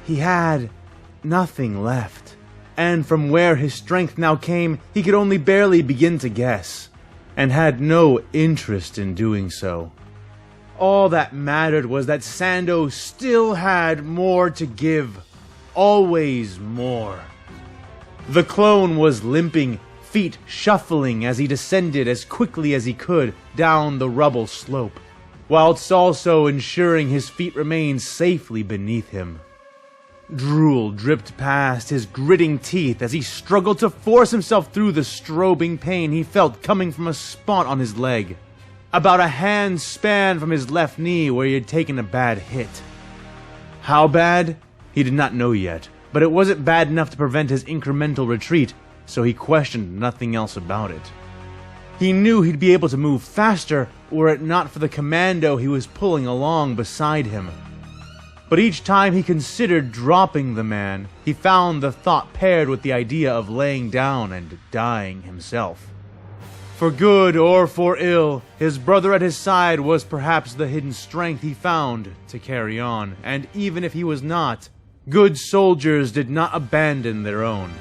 he had nothing left. And from where his strength now came, he could only barely begin to guess, and had no interest in doing so. All that mattered was that Sando still had more to give, always more. The clone was limping, feet shuffling as he descended as quickly as he could down the rubble slope, whilst also ensuring his feet remained safely beneath him. Drool dripped past his gritting teeth as he struggled to force himself through the strobing pain he felt coming from a spot on his leg, about a hand span from his left knee where he had taken a bad hit. How bad? He did not know yet, but it wasn't bad enough to prevent his incremental retreat, so he questioned nothing else about it. He knew he'd be able to move faster were it not for the commando he was pulling along beside him. But each time he considered dropping the man, he found the thought paired with the idea of laying down and dying himself. For good or for ill, his brother at his side was perhaps the hidden strength he found to carry on, and even if he was not, good soldiers did not abandon their own.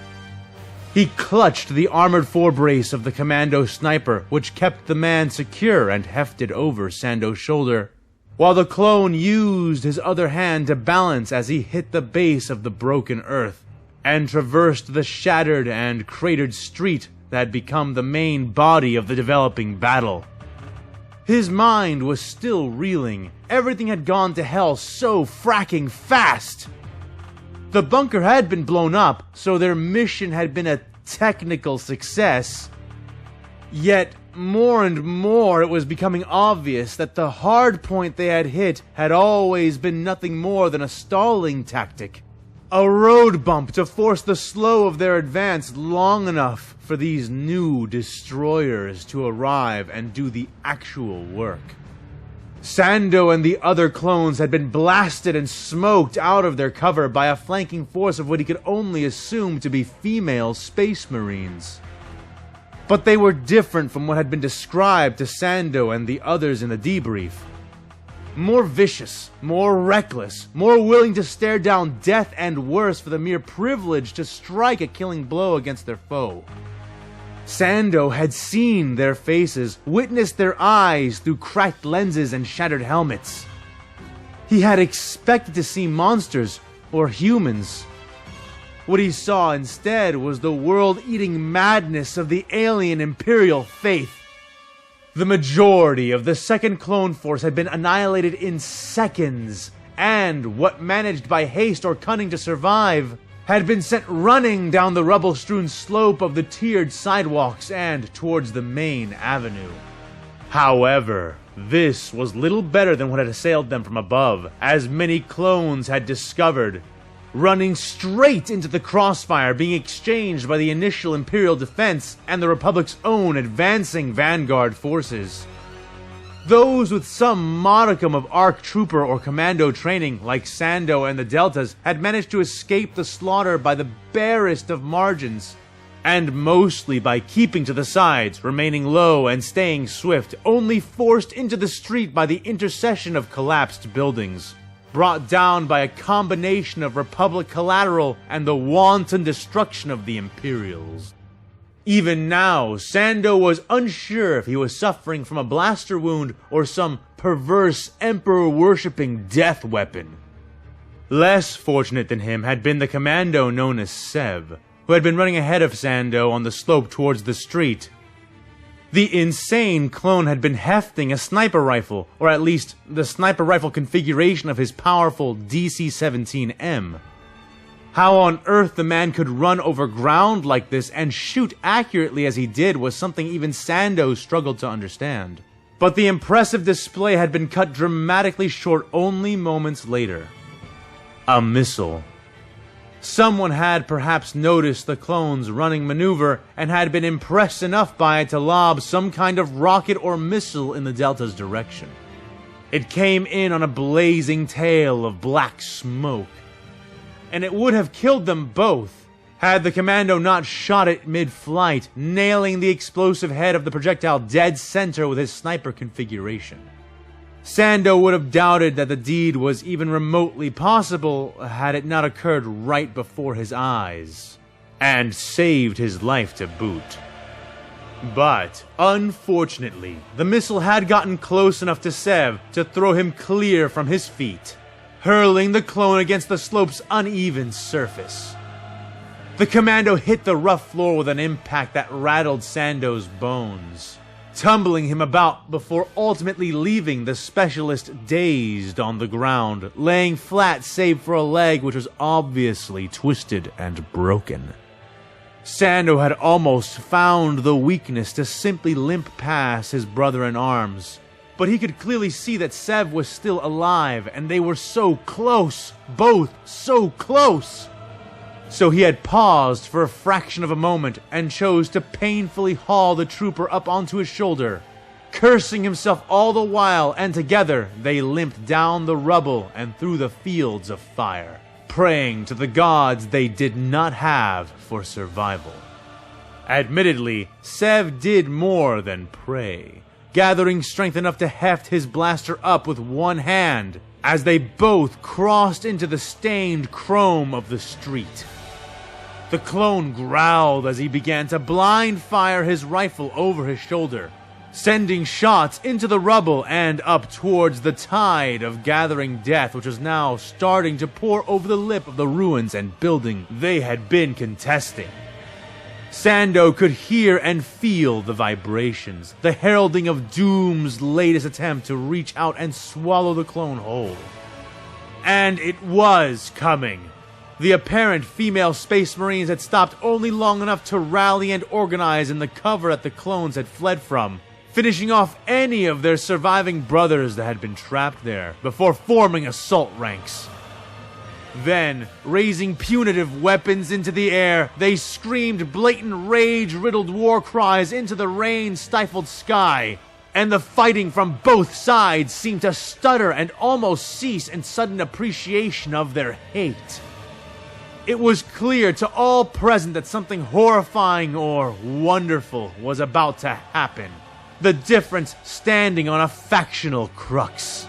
He clutched the armored forebrace of the commando sniper, which kept the man secure and hefted over Sando's shoulder, while the clone used his other hand to balance as he hit the base of the broken earth, and traversed the shattered and cratered street that had become the main body of the developing battle. His mind was still reeling. Everything had gone to hell so fracking fast. The bunker had been blown up, so their mission had been a technical success. Yet, more and more it was becoming obvious that the hard point they had hit had always been nothing more than a stalling tactic. A road bump to force the slow of their advance long enough for these new destroyers to arrive and do the actual work. Sando and the other clones had been blasted and smoked out of their cover by a flanking force of what he could only assume to be female space marines. But they were different from what had been described to Sando and the others in the debrief. More vicious, more reckless, more willing to stare down death and worse for the mere privilege to strike a killing blow against their foe. Sando had seen their faces, witnessed their eyes through cracked lenses and shattered helmets. He had expected to see monsters or humans. What he saw instead was the world-eating madness of the alien Imperial faith. The majority of the second clone force had been annihilated in seconds, and what managed by haste or cunning to survive had been sent running down the rubble-strewn slope of the tiered sidewalks and towards the main avenue. However, this was little better than what had assailed them from above, as many clones had discovered, running straight into the crossfire being exchanged by the initial Imperial defense and the Republic's own advancing vanguard forces. Those with some modicum of ARC trooper or commando training, like Sando and the Deltas, had managed to escape the slaughter by the barest of margins, and mostly by keeping to the sides, remaining low and staying swift, only forced into the street by the intercession of collapsed buildings, brought down by a combination of Republic collateral and the wanton destruction of the Imperials. Even now, Sando was unsure if he was suffering from a blaster wound or some perverse Emperor-worshipping death weapon. Less fortunate than him had been the commando known as Sev, who had been running ahead of Sando on the slope towards the street. The insane clone had been hefting a sniper rifle, or at least the sniper rifle configuration of his powerful DC-17M. How on earth the man could run over ground like this and shoot accurately as he did was something even Sando struggled to understand. But the impressive display had been cut dramatically short only moments later. A missile. Someone had perhaps noticed the clone's running maneuver and had been impressed enough by it to lob some kind of rocket or missile in the Delta's direction. It came in on a blazing tail of black smoke, and it would have killed them both had the commando not shot it mid-flight, nailing the explosive head of the projectile dead center with his sniper configuration. Sando would have doubted that the deed was even remotely possible had it not occurred right before his eyes, and saved his life to boot. But, unfortunately, the missile had gotten close enough to Sev to throw him clear from his feet, hurling the clone against the slope's uneven surface. The commando hit the rough floor with an impact that rattled Sando's bones, tumbling him about before ultimately leaving the specialist dazed on the ground, laying flat save for a leg which was obviously twisted and broken. Sando had almost found the weakness to simply limp past his brother in arms, but he could clearly see that Sev was still alive, and they were so close, both so close. So he had paused for a fraction of a moment and chose to painfully haul the trooper up onto his shoulder, cursing himself all the while, and together they limped down the rubble and through the fields of fire, praying to the gods they did not have for survival. Admittedly, Sev did more than pray, gathering strength enough to heft his blaster up with one hand as they both crossed into the stained chrome of the street. The clone growled as he began to blind fire his rifle over his shoulder, sending shots into the rubble and up towards the tide of gathering death which was now starting to pour over the lip of the ruins and building they had been contesting. Sando could hear and feel the vibrations, the heralding of Doom's latest attempt to reach out and swallow the clone whole. And it was coming. The apparent female Space Marines had stopped only long enough to rally and organize in the cover that the clones had fled from, finishing off any of their surviving brothers that had been trapped there, before forming assault ranks. Then, raising punitive weapons into the air, they screamed blatant rage-riddled war cries into the rain-stifled sky, and the fighting from both sides seemed to stutter and almost cease in sudden appreciation of their hate. It was clear to all present that something horrifying or wonderful was about to happen, the difference standing on a factional crux.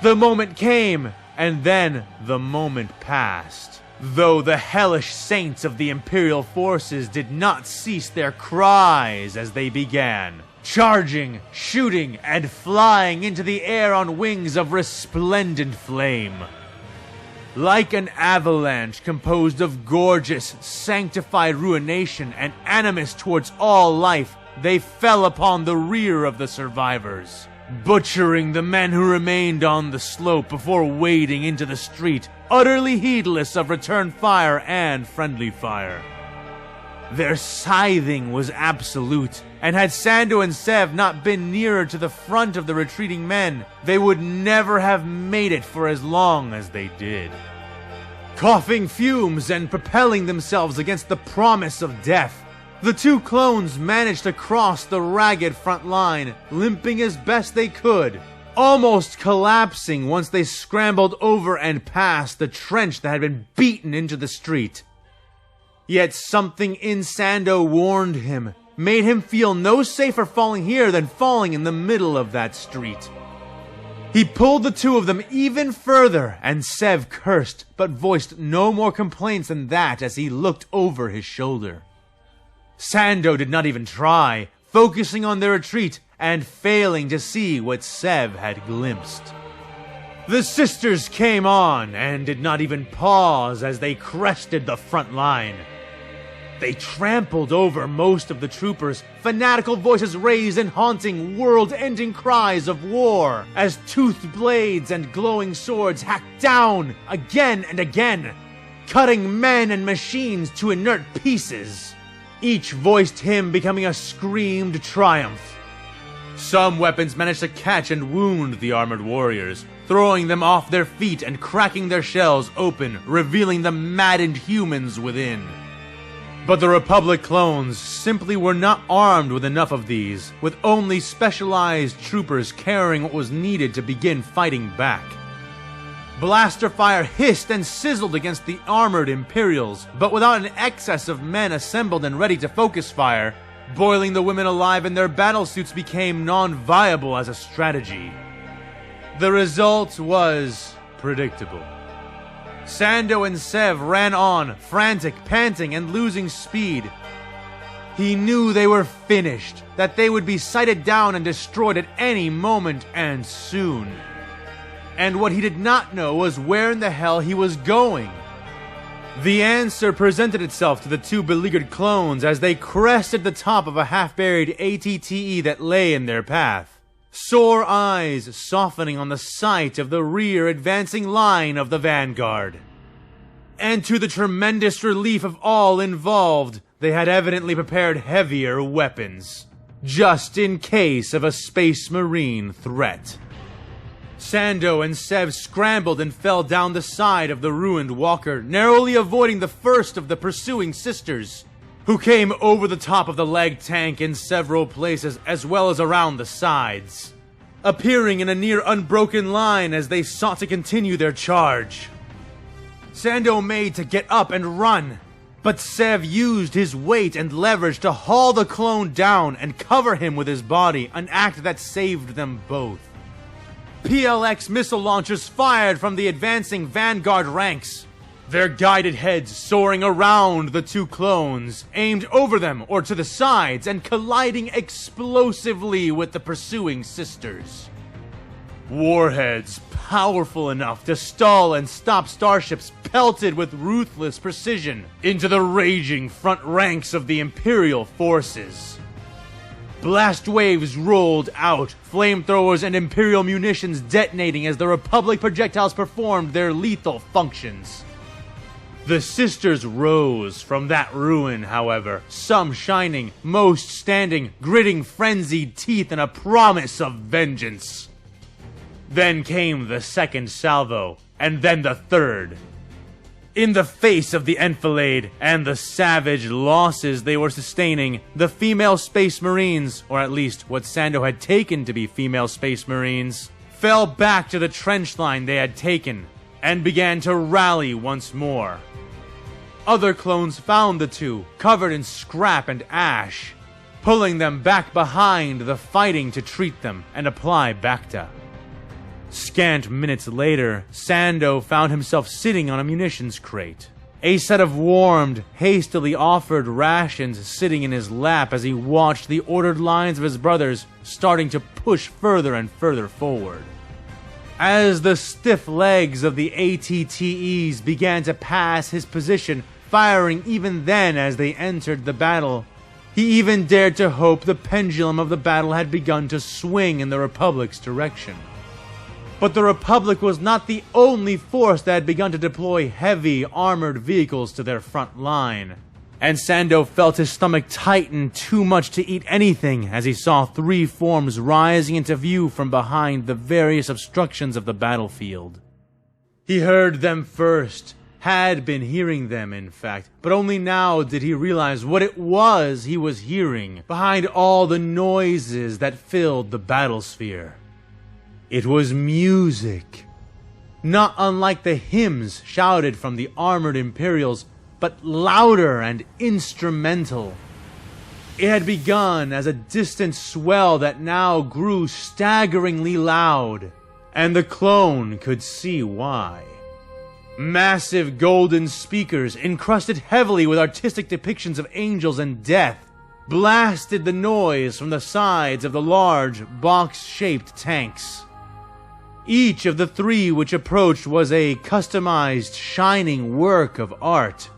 The moment came, and then the moment passed, though the hellish saints of the Imperial forces did not cease their cries as they began, charging, shooting, and flying into the air on wings of resplendent flame. Like an avalanche composed of gorgeous, sanctified ruination and animus towards all life, they fell upon the rear of the survivors, butchering the men who remained on the slope before wading into the street, utterly heedless of return fire and friendly fire. Their scything was absolute, and had Sando and Sev not been nearer to the front of the retreating men, they would never have made it for as long as they did. Coughing fumes and propelling themselves against the promise of death, the two clones managed to cross the ragged front line, limping as best they could, almost collapsing once they scrambled over and past the trench that had been beaten into the street. Yet something in Sando warned him, made him feel no safer falling here than falling in the middle of that street. He pulled the two of them even further, and Sev cursed, but voiced no more complaints than that as he looked over his shoulder. Sando did not even try, focusing on their retreat and failing to see what Sev had glimpsed. The sisters came on and did not even pause as they crested the front line. They trampled over most of the troopers, fanatical voices raised in haunting, world-ending cries of war, as toothed blades and glowing swords hacked down again and again, cutting men and machines to inert pieces. Each voiced hymn becoming a screamed triumph. Some weapons managed to catch and wound the armored warriors, throwing them off their feet and cracking their shells open, revealing the maddened humans within. But the Republic clones simply were not armed with enough of these, with only specialized troopers carrying what was needed to begin fighting back. Blaster fire hissed and sizzled against the armored Imperials, but without an excess of men assembled and ready to focus fire, boiling the women alive in their battlesuits became non-viable as a strategy. The result was predictable. Sando and Sev ran on, frantic, panting, and losing speed. He knew they were finished, that they would be sighted down and destroyed at any moment, and soon. And what he did not know was where in the hell he was going. The answer presented itself to the two beleaguered clones as they crested the top of a half-buried ATTE that lay in their path. Sore eyes softening on the sight of the rear advancing line of the vanguard. And to the tremendous relief of all involved, they had evidently prepared heavier weapons, just in case of a Space Marine threat. Sando and Sev scrambled and fell down the side of the ruined walker, narrowly avoiding the first of the pursuing sisters, who came over the top of the leg tank in several places as well as around the sides, appearing in a near unbroken line as they sought to continue their charge. Sando made to get up and run, but Sev used his weight and leverage to haul the clone down and cover him with his body, an act that saved them both. PLX missile launchers fired from the advancing vanguard ranks, their guided heads soaring around the two clones, aimed over them or to the sides and colliding explosively with the pursuing sisters. Warheads powerful enough to stall and stop starships pelted with ruthless precision into the raging front ranks of the Imperial forces. Blast waves rolled out, flamethrowers and Imperial munitions detonating as the Republic projectiles performed their lethal functions. The sisters rose from that ruin, however, some shining, most standing, gritting frenzied teeth in a promise of vengeance. Then came the second salvo, and then the third. In the face of the enfilade and the savage losses they were sustaining, the female Space Marines, or at least what Sando had taken to be female Space Marines, fell back to the trench line they had taken and began to rally once more. Other clones found the two, covered in scrap and ash, pulling them back behind the fighting to treat them and apply Bacta. Scant minutes later, Sando found himself sitting on a munitions crate. A set of warmed, hastily offered rations sitting in his lap as he watched the ordered lines of his brothers starting to push further and further forward. As the stiff legs of the ATTEs began to pass his position, firing even then as they entered the battle, he even dared to hope the pendulum of the battle had begun to swing in the Republic's direction. But the Republic was not the only force that had begun to deploy heavy armored vehicles to their front line, and Sando felt his stomach tighten too much to eat anything as he saw three forms rising into view from behind the various obstructions of the battlefield. He heard them first, had been hearing them in fact, but only now did he realize what it was he was hearing behind all the noises that filled the battlesphere. It was music, not unlike the hymns shouted from the armored Imperials, but louder and instrumental. It had begun as a distant swell that now grew staggeringly loud, and the clone could see why. Massive golden speakers, encrusted heavily with artistic depictions of angels and death, blasted the noise from the sides of the large, box-shaped tanks. Each of the three which approached was a customized, shining work of art,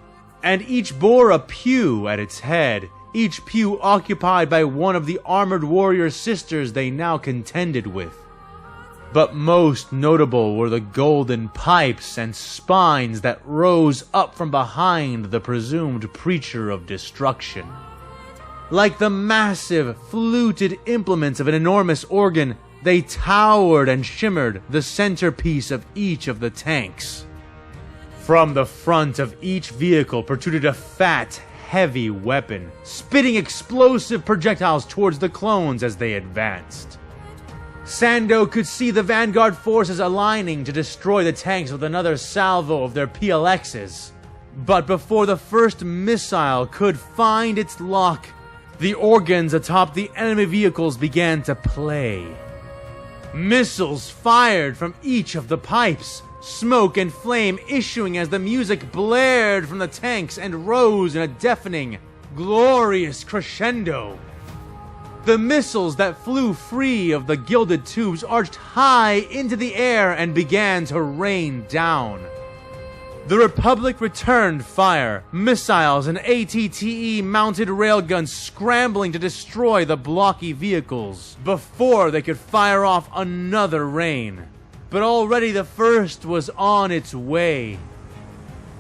and each bore a pew at its head, each pew occupied by one of the armored warrior sisters they now contended with. But most notable were the golden pipes and spines that rose up from behind the presumed preacher of destruction. Like the massive, fluted implements of an enormous organ, they towered and shimmered the centerpiece of each of the tanks. From the front of each vehicle protruded a fat, heavy weapon, spitting explosive projectiles towards the clones as they advanced. Sando could see the Vanguard forces aligning to destroy the tanks with another salvo of their PLXs. But before the first missile could find its lock, the organs atop the enemy vehicles began to play. Missiles fired from each of the pipes, smoke and flame issuing as the music blared from the tanks and rose in a deafening, glorious crescendo. The missiles that flew free of the gilded tubes arched high into the air and began to rain down. The Republic returned fire, missiles and ATTE-mounted railguns scrambling to destroy the blocky vehicles before they could fire off another rain. But already the first was on its way.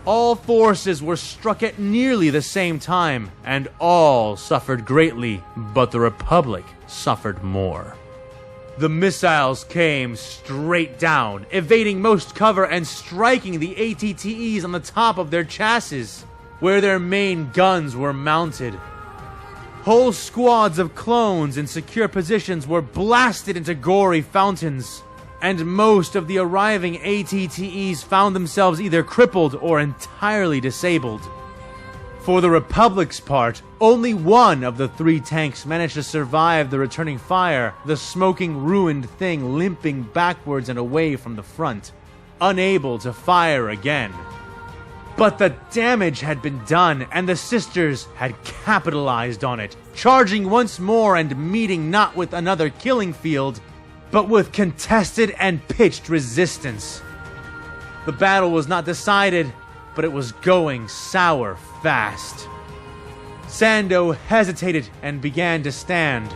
All forces were struck at nearly the same time, and all suffered greatly, but the Republic suffered more. The missiles came straight down, evading most cover and striking the ATTEs on the top of their chassis, where their main guns were mounted. Whole squads of clones in secure positions were blasted into gory fountains, and most of the arriving ATTEs found themselves either crippled or entirely disabled. For the Republic's part, only one of the 3 tanks managed to survive the returning fire, the smoking, ruined thing limping backwards and away from the front, unable to fire again. But the damage had been done, and the sisters had capitalized on it, charging once more and meeting not with another killing field, but with contested and pitched resistance. The battle was not decided, but it was going sour fast. Sando hesitated and began to stand.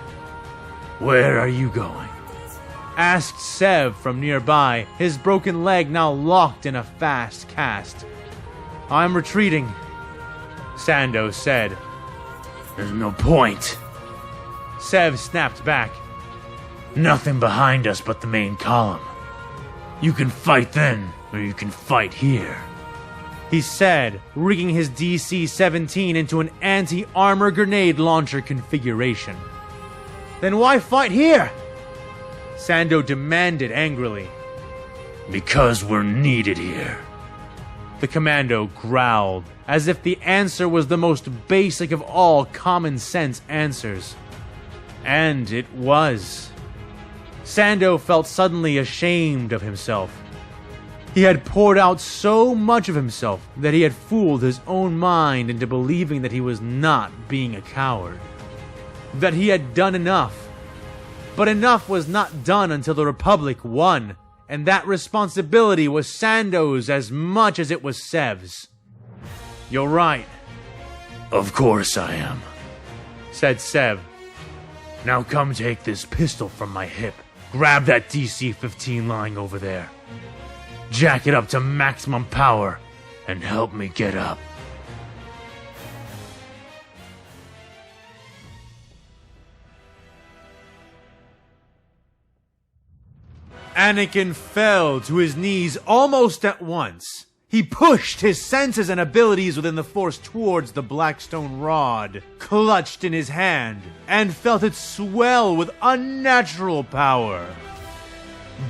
"Where are you going?" asked Sev from nearby, his broken leg now locked in a fast cast. "I'm retreating," Sando said. "There's no point." Sev snapped back. "Nothing behind us but the main column. You can fight then, or you can fight here," he said, rigging his DC-17 into an anti-armor grenade launcher configuration. "Then why fight here?" Sando demanded angrily. "Because we're needed here," the commando growled, as if the answer was the most basic of all common-sense answers. And it was. Sando felt suddenly ashamed of himself. He had poured out so much of himself that he had fooled his own mind into believing that he was not being a coward. That he had done enough. But enough was not done until the Republic won, and that responsibility was Sando's as much as it was Sev's. "You're right." "Of course I am," said Sev. "Now come take this pistol from my hip. Grab that DC-15 lying over there. Jack it up to maximum power, and help me get up." Anakin fell to his knees almost at once. He pushed his senses and abilities within the Force towards the Blackstone rod, clutched in his hand, and felt it swell with unnatural power.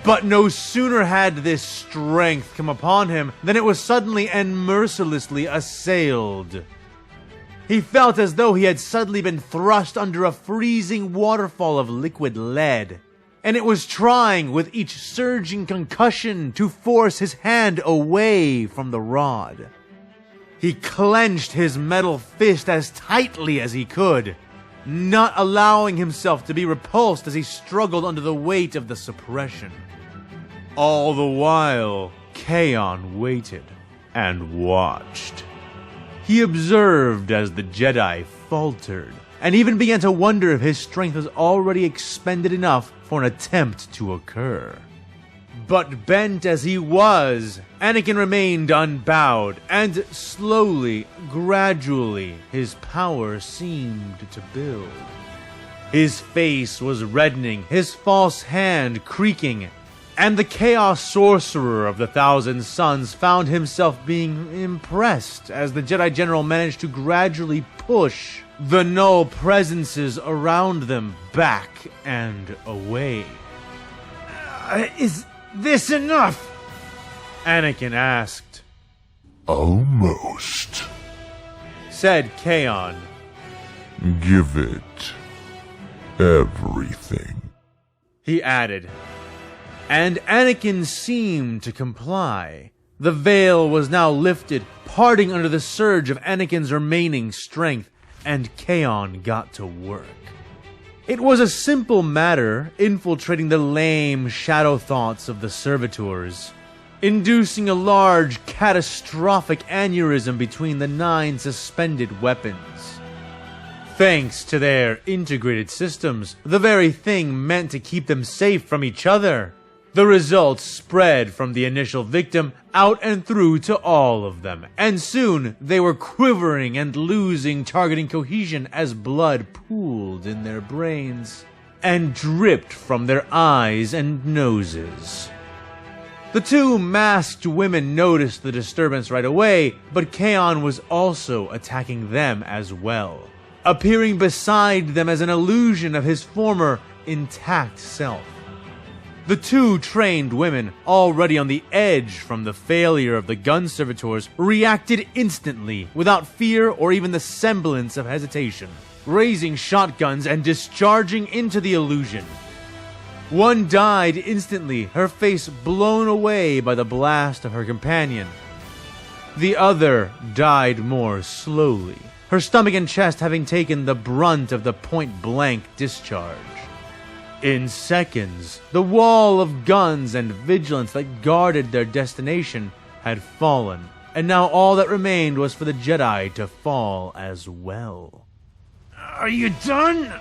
But no sooner had this strength come upon him than it was suddenly and mercilessly assailed. He felt as though he had suddenly been thrust under a freezing waterfall of liquid lead, and it was trying with each surging concussion to force his hand away from the rod. He clenched his metal fist as tightly as he could, not allowing himself to be repulsed as he struggled under the weight of the suppression. All the while, Kaon waited and watched. He observed as the Jedi faltered, and even began to wonder if his strength was already expended enough for an attempt to occur. But bent as he was, Anakin remained unbowed, and slowly, gradually, his power seemed to build. His face was reddening, his false hand creaking, and the Chaos Sorcerer of the Thousand Suns found himself being impressed as the Jedi General managed to gradually push the null presences around them back and away. Is this enough?" Anakin asked. "Almost," said Kaon. "Give it everything," he added. and Anakin seemed to comply. The veil was now lifted, parting under the surge of Anakin's remaining strength, and Kaon got to work. It was a simple matter infiltrating the lame shadow thoughts of the servitors, inducing a large, catastrophic aneurysm between the 9 suspended weapons. Thanks to their integrated systems, the very thing meant to keep them safe from each other. The results spread from the initial victim out and through to all of them, and soon they were quivering and losing targeting cohesion as blood pooled in their brains and dripped from their eyes and noses. The 2 masked women noticed the disturbance right away, but Kaon was also attacking them as well, appearing beside them as an illusion of his former intact self. The 2 trained women, already on the edge from the failure of the gun servitors, reacted instantly, without fear or even the semblance of hesitation, raising shotguns and discharging into the illusion. One died instantly, her face blown away by the blast of her companion. The other died more slowly, her stomach and chest having taken the brunt of the point-blank discharge. In seconds, the wall of guns and vigilance that guarded their destination had fallen, and now all that remained was for the Jedi to fall as well. "Are you done?"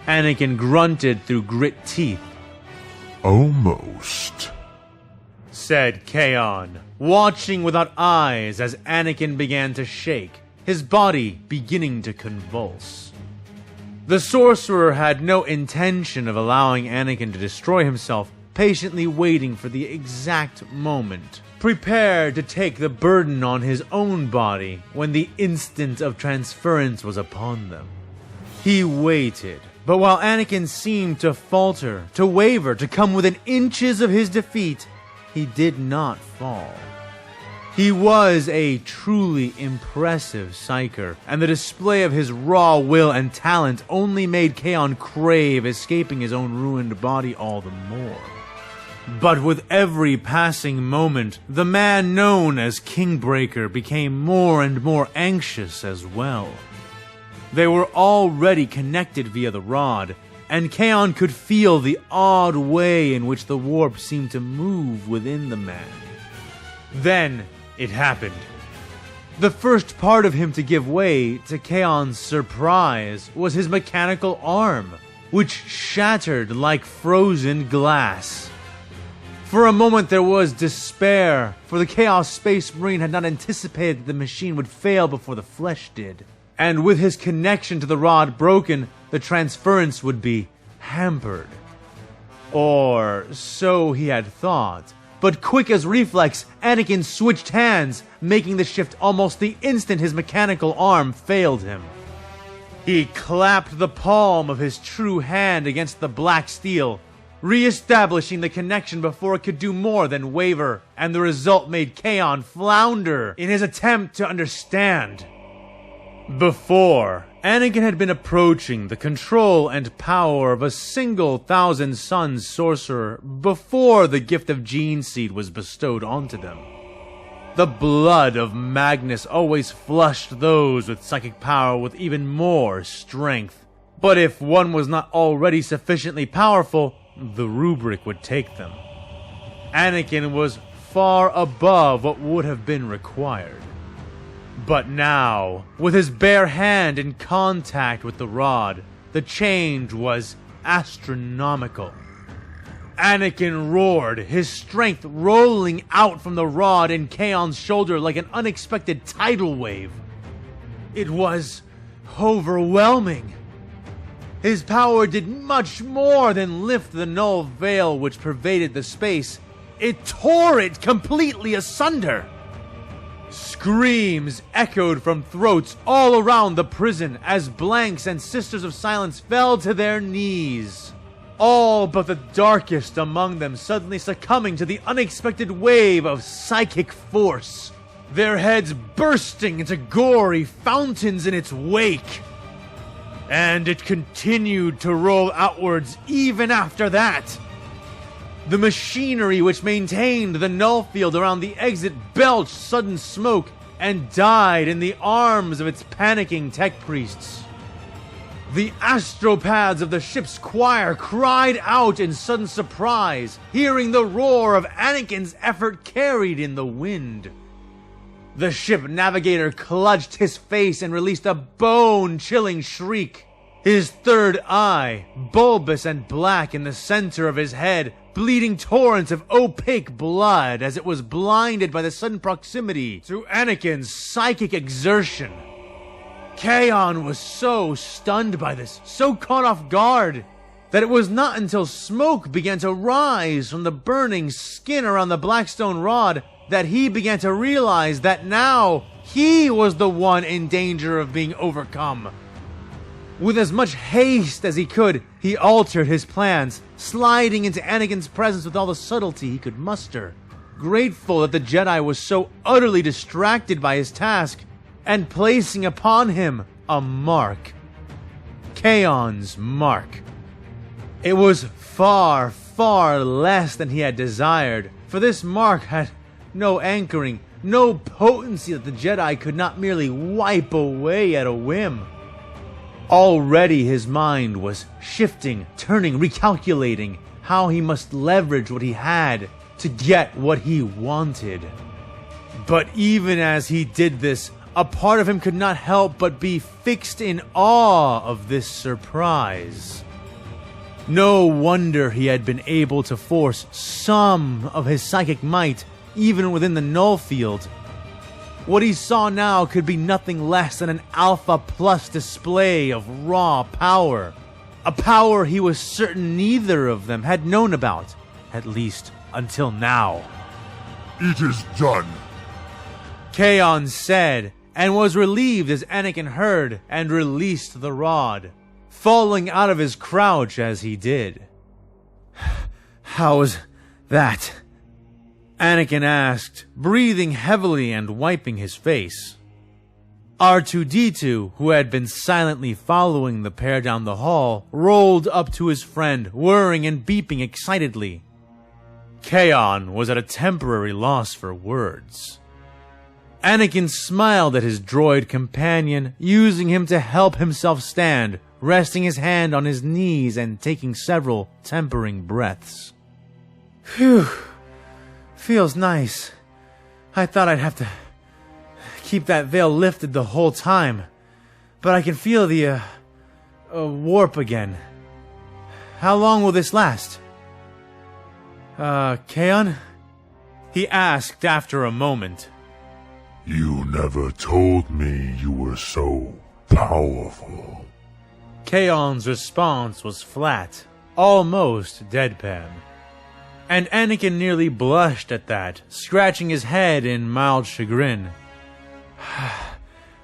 Anakin grunted through grit teeth. "Almost," said Kaon, watching without eyes as Anakin began to shake, his body beginning to convulse. The sorcerer had no intention of allowing Anakin to destroy himself, patiently waiting for the exact moment, prepared to take the burden on his own body when the instant of transference was upon them. He waited, but while Anakin seemed to falter, to waver, to come within inches of his defeat, he did not fall. He was a truly impressive psyker, and the display of his raw will and talent only made Kaon crave escaping his own ruined body all the more. But with every passing moment, the man known as Kingbreaker became more and more anxious as well. They were already connected via the rod, and Kaon could feel the odd way in which the warp seemed to move within the man. Then it happened. The first part of him to give way, to Kaon's surprise, was his mechanical arm, which shattered like frozen glass. For a moment there was despair, for the Chaos Space Marine had not anticipated that the machine would fail before the flesh did. And with his connection to the rod broken, the transference would be hampered. Or so he had thought. But quick as reflex, Anakin switched hands, making the shift almost the instant his mechanical arm failed him. He clapped the palm of his true hand against the black steel, re-establishing the connection before it could do more than waver, and the result made Kaon flounder in his attempt to understand. Before, Anakin had been approaching the control and power of a single Thousand Suns sorcerer before the gift of Gene Seed was bestowed onto them. The blood of Magnus always flushed those with psychic power with even more strength. But if one was not already sufficiently powerful, the rubric would take them. Anakin was far above what would have been required. But now, with his bare hand in contact with the rod, the change was astronomical. Anakin roared, his strength rolling out from the rod in Kaon's shoulder like an unexpected tidal wave. It was overwhelming. His power did much more than lift the null veil which pervaded the space. It tore it completely asunder. Screams echoed from throats all around the prison as Blanks and Sisters of Silence fell to their knees. All but the darkest among them suddenly succumbing to the unexpected wave of psychic force, their heads bursting into gory fountains in its wake. And it continued to roll outwards even after that. The machinery which maintained the null field around the exit belched sudden smoke and died in the arms of its panicking tech priests. The astropaths of the ship's choir cried out in sudden surprise, hearing the roar of Anakin's effort carried in the wind. The ship navigator clutched his face and released a bone-chilling shriek. His third eye, bulbous and black in the center of his head, bleeding torrents of opaque blood as it was blinded by the sudden proximity to Anakin's psychic exertion. Kaon was so stunned by this, so caught off guard, that it was not until smoke began to rise from the burning skin around the Blackstone rod that he began to realize that now he was the one in danger of being overcome. With as much haste as he could, he altered his plans, sliding into Anakin's presence with all the subtlety he could muster, grateful that the Jedi was so utterly distracted by his task, and placing upon him a mark. Kaon's mark. It was far, far less than he had desired, for this mark had no anchoring, no potency that the Jedi could not merely wipe away at a whim. Already his mind was shifting, turning, recalculating how he must leverage what he had to get what he wanted. But even as he did this, a part of him could not help but be fixed in awe of this surprise. No wonder he had been able to force some of his psychic might even within the null field. What he saw now could be nothing less than an Alpha Plus display of raw power. A power he was certain neither of them had known about, at least until now. It is done, Kaon said, and was relieved as Anakin heard and released the rod, falling out of his crouch as he did. How was that? Anakin asked, breathing heavily and wiping his face. R2-D2, who had been silently following the pair down the hall, rolled up to his friend, whirring and beeping excitedly. Kaon was at a temporary loss for words. Anakin smiled at his droid companion, using him to help himself stand, resting his hand on his knees and taking several tempering breaths. Phew. Feels nice. I thought I'd have to keep that veil lifted the whole time, but I can feel the warp again. How long will this last? Kaon? He asked after a moment. You never told me you were so powerful. Kaon's response was flat, almost deadpan. And Anakin nearly blushed at that, scratching his head in mild chagrin.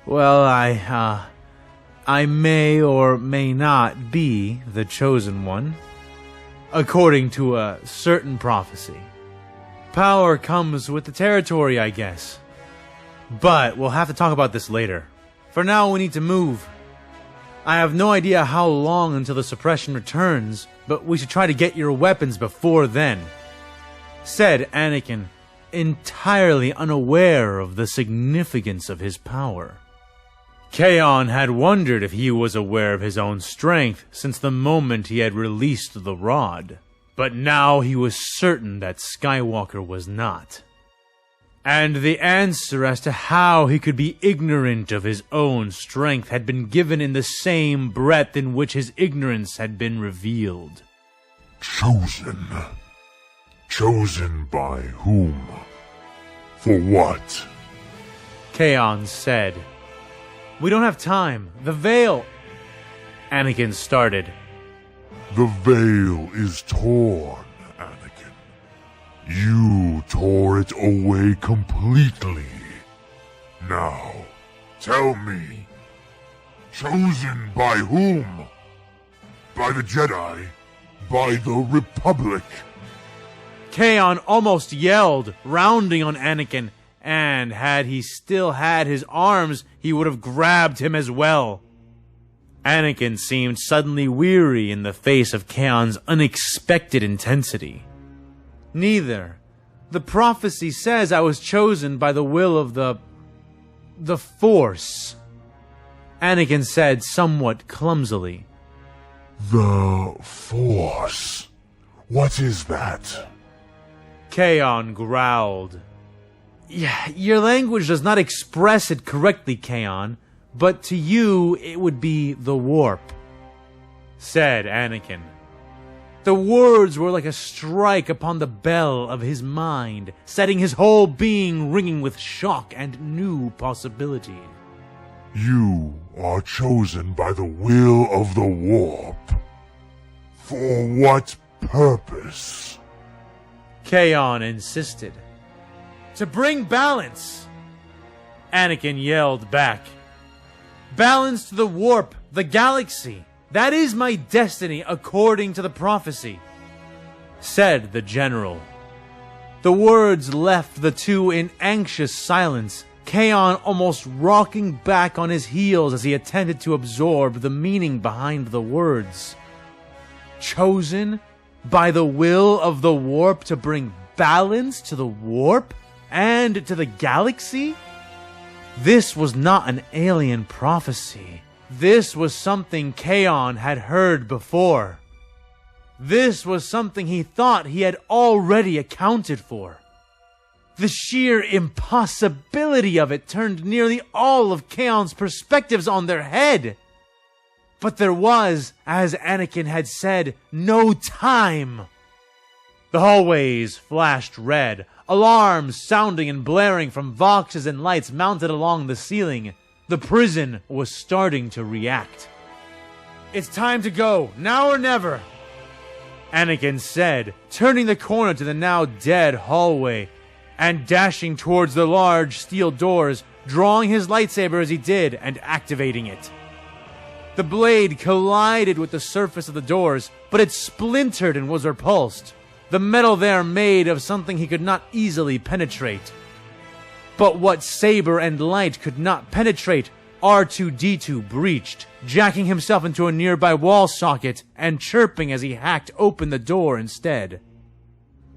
Well, I may or may not be the chosen one, according to a certain prophecy. Power comes with the territory, I guess. But we'll have to talk about this later. For now, we need to move. I have no idea how long until the suppression returns, but we should try to get your weapons before then, said Anakin, entirely unaware of the significance of his power. Kaon had wondered if he was aware of his own strength since the moment he had released the rod, but now he was certain that Skywalker was not. And the answer as to how he could be ignorant of his own strength had been given in the same breath in which his ignorance had been revealed. Chosen? Chosen by whom? For what? Kaon said. We don't have time. The veil... Anakin started. The veil is torn, Anakin. You tore it away completely. Now, tell me, chosen by whom? By the Jedi? By the Republic? Kaon almost yelled, rounding on Anakin, and had he still had his arms, he would have grabbed him as well. Anakin seemed suddenly weary in the face of Kaon's unexpected intensity. Neither. The prophecy says I was chosen by the will of the Force, Anakin said somewhat clumsily. The Force? What is that? Kaon growled. Yeah, your language does not express it correctly, Kaon, but to you it would be the warp, said Anakin. The words were like a strike upon the bell of his mind, setting his whole being ringing with shock and new possibility. You are chosen by the will of the warp. For what purpose? Kaon insisted. To bring balance, Anakin yelled back. Balance to the warp, the galaxy. That is my destiny according to the prophecy, said the general. The words left the two in anxious silence, Kaon almost rocking back on his heels as he attempted to absorb the meaning behind the words. Chosen by the will of the warp to bring balance to the warp and to the galaxy? This was not an alien prophecy. This was something Kaon had heard before. This was something he thought he had already accounted for. The sheer impossibility of it turned nearly all of Kaon's perspectives on their head. But there was, as Anakin had said, no time. The hallways flashed red, alarms sounding and blaring from boxes and lights mounted along the ceiling. The prison was starting to react. It's time to go, now or never, Anakin said, turning the corner to the now dead hallway and dashing towards the large steel doors, drawing his lightsaber as he did and activating it. The blade collided with the surface of the doors, but it splintered and was repulsed, the metal there made of something he could not easily penetrate. But what saber and light could not penetrate, R2-D2 breached, jacking himself into a nearby wall socket and chirping as he hacked open the door instead.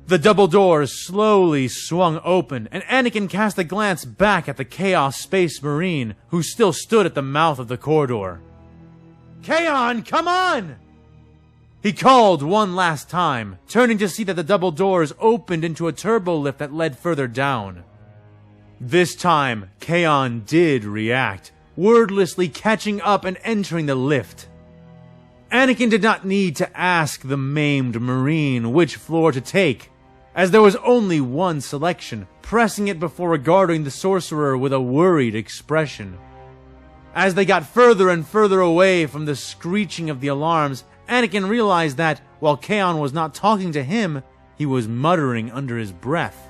The double doors slowly swung open, and Anakin cast a glance back at the Chaos Space Marine, who still stood at the mouth of the corridor. Kaon, come on! He called one last time, turning to see that the double doors opened into a turbo lift that led further down. This time, Kaon did react, wordlessly catching up and entering the lift. Anakin did not need to ask the maimed Marine which floor to take, as there was only one selection, pressing it before regarding the sorcerer with a worried expression. As they got further and further away from the screeching of the alarms, Anakin realized that, while Kaon was not talking to him, he was muttering under his breath.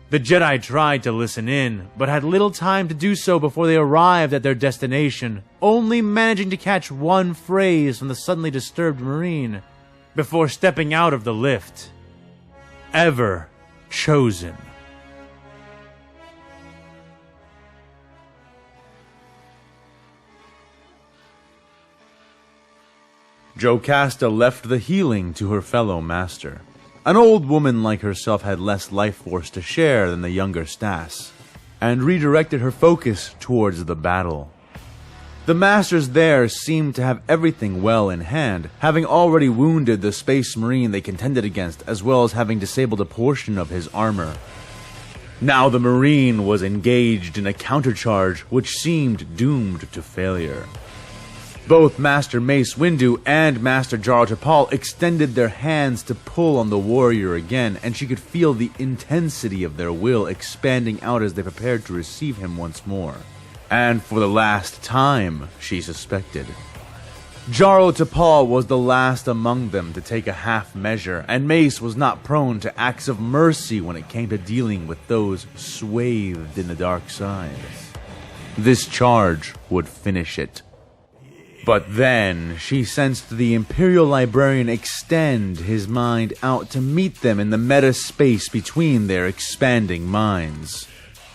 The Jedi tried to listen in, but had little time to do so before they arrived at their destination, only managing to catch one phrase from the suddenly disturbed Marine, before stepping out of the lift. Ever chosen. Jocasta left the healing to her fellow master. An old woman like herself had less life force to share than the younger Stas, and redirected her focus towards the battle. The masters there seemed to have everything well in hand, having already wounded the Space Marine they contended against, as well as having disabled a portion of his armor. Now the Marine was engaged in a countercharge which seemed doomed to failure. Both Master Mace Windu and Master Jaro Tapal extended their hands to pull on the warrior again, and she could feel the intensity of their will expanding out as they prepared to receive him once more. And for the last time, she suspected. Jaro Tapal was the last among them to take a half measure, and Mace was not prone to acts of mercy when it came to dealing with those swathed in the dark side. This charge would finish it. But then, she sensed the Imperial Librarian extend his mind out to meet them in the meta space between their expanding minds,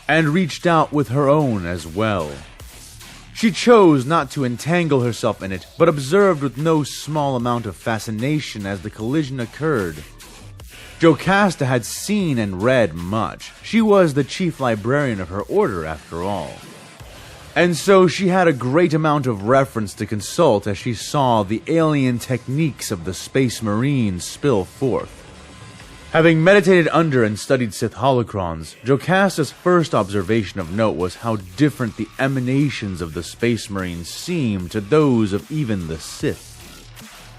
and reached out with her own as well. She chose not to entangle herself in it, but observed with no small amount of fascination as the collision occurred. Jocasta had seen and read much. She was the chief librarian of her order, after all. And so she had a great amount of reference to consult as she saw the alien techniques of the Space Marines spill forth. Having meditated under and studied Sith holocrons, Jocasta's first observation of note was how different the emanations of the Space Marines seemed to those of even the Sith.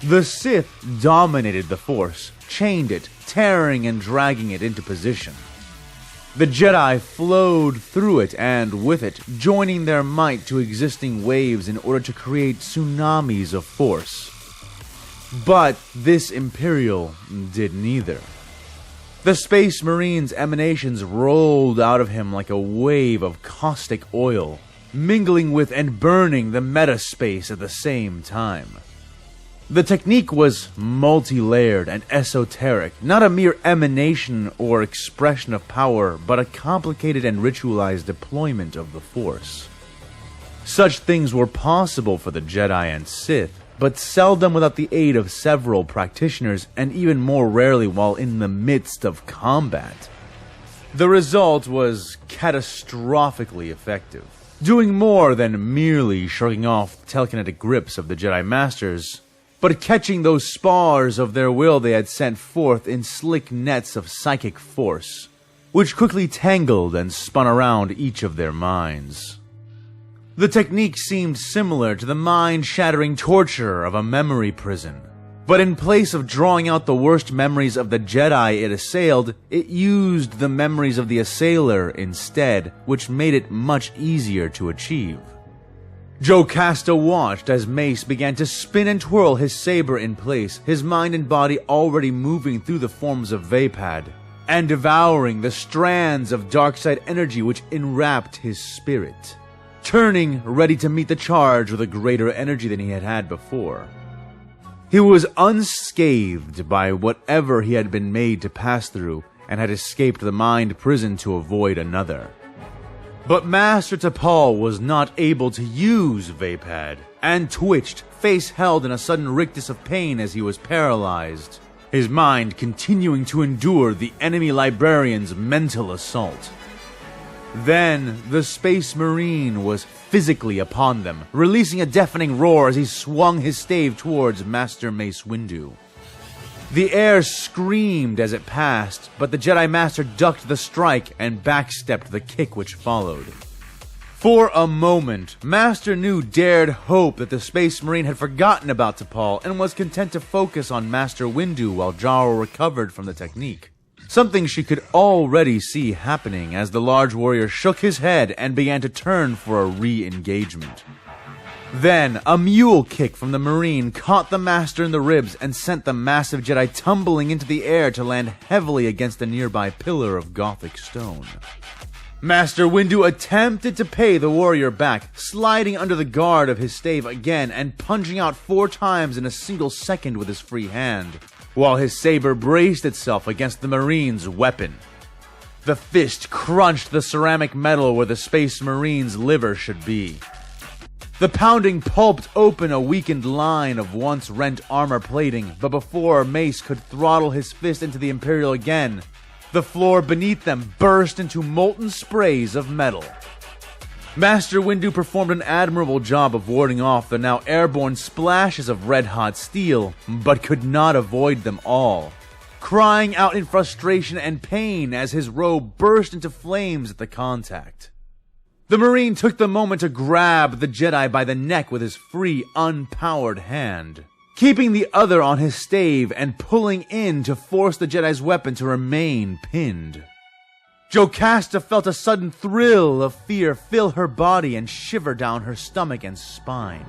The Sith dominated the Force, chained it, tearing and dragging it into position. The Jedi flowed through it and with it, joining their might to existing waves in order to create tsunamis of force. But this Imperial did neither. The Space Marine's emanations rolled out of him like a wave of caustic oil, mingling with and burning the metaspace at the same time. The technique was multi-layered and esoteric, not a mere emanation or expression of power, but a complicated and ritualized deployment of the Force. Such things were possible for the Jedi and Sith, but seldom without the aid of several practitioners, and even more rarely while in the midst of combat. The result was catastrophically effective, doing more than merely shrugging off the telekinetic grips of the Jedi Masters, but catching those spars of their will they had sent forth in slick nets of psychic force, which quickly tangled and spun around each of their minds. The technique seemed similar to the mind-shattering torture of a memory prison, but in place of drawing out the worst memories of the Jedi it assailed, it used the memories of the assailer instead, which made it much easier to achieve. Jocasta watched as Mace began to spin and twirl his saber in place, his mind and body already moving through the forms of Vapad, and devouring the strands of dark-side energy which enwrapped his spirit, turning ready to meet the charge with a greater energy than he had had before. He was unscathed by whatever he had been made to pass through, and had escaped the mind prison to avoid another. But Master T'Pol was not able to use Vapad, and twitched, face held in a sudden rictus of pain as he was paralyzed, his mind continuing to endure the enemy librarian's mental assault. Then, the Space Marine was physically upon them, releasing a deafening roar as he swung his stave towards Master Mace Windu. The air screamed as it passed, but the Jedi Master ducked the strike and backstepped the kick which followed. For a moment, Master Nu dared hope that the Space Marine had forgotten about T'Pol and was content to focus on Master Windu while Jaro recovered from the technique. Something she could already see happening as the large warrior shook his head and began to turn for a re-engagement. Then, a mule kick from the Marine caught the Master in the ribs and sent the massive Jedi tumbling into the air to land heavily against a nearby pillar of Gothic stone. Master Windu attempted to pay the warrior back, sliding under the guard of his stave again and punching out 4 times in a single second with his free hand, while his saber braced itself against the Marine's weapon. The fist crunched the ceramic metal where the Space Marine's liver should be. The pounding pulped open a weakened line of once rent armor plating, but before Mace could throttle his fist into the Imperial again, the floor beneath them burst into molten sprays of metal. Master Windu performed an admirable job of warding off the now airborne splashes of red-hot steel, but could not avoid them all, crying out in frustration and pain as his robe burst into flames at the contact. The Marine took the moment to grab the Jedi by the neck with his free, unpowered hand, keeping the other on his stave and pulling in to force the Jedi's weapon to remain pinned. Jocasta felt a sudden thrill of fear fill her body and shiver down her stomach and spine.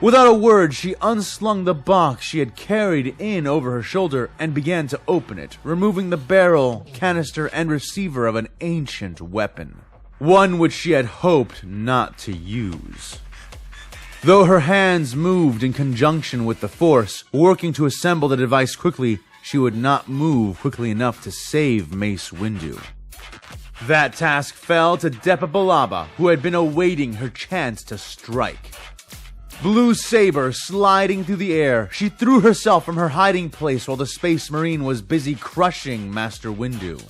Without a word, she unslung the box she had carried in over her shoulder and began to open it, removing the barrel, canister, and receiver of an ancient weapon. One which she had hoped not to use. Though her hands moved in conjunction with the Force, working to assemble the device quickly, she would not move quickly enough to save Mace Windu. That task fell to Depa Billaba, who had been awaiting her chance to strike. blue saber sliding through the air, she threw herself from her hiding place while the Space Marine was busy crushing Master Windu.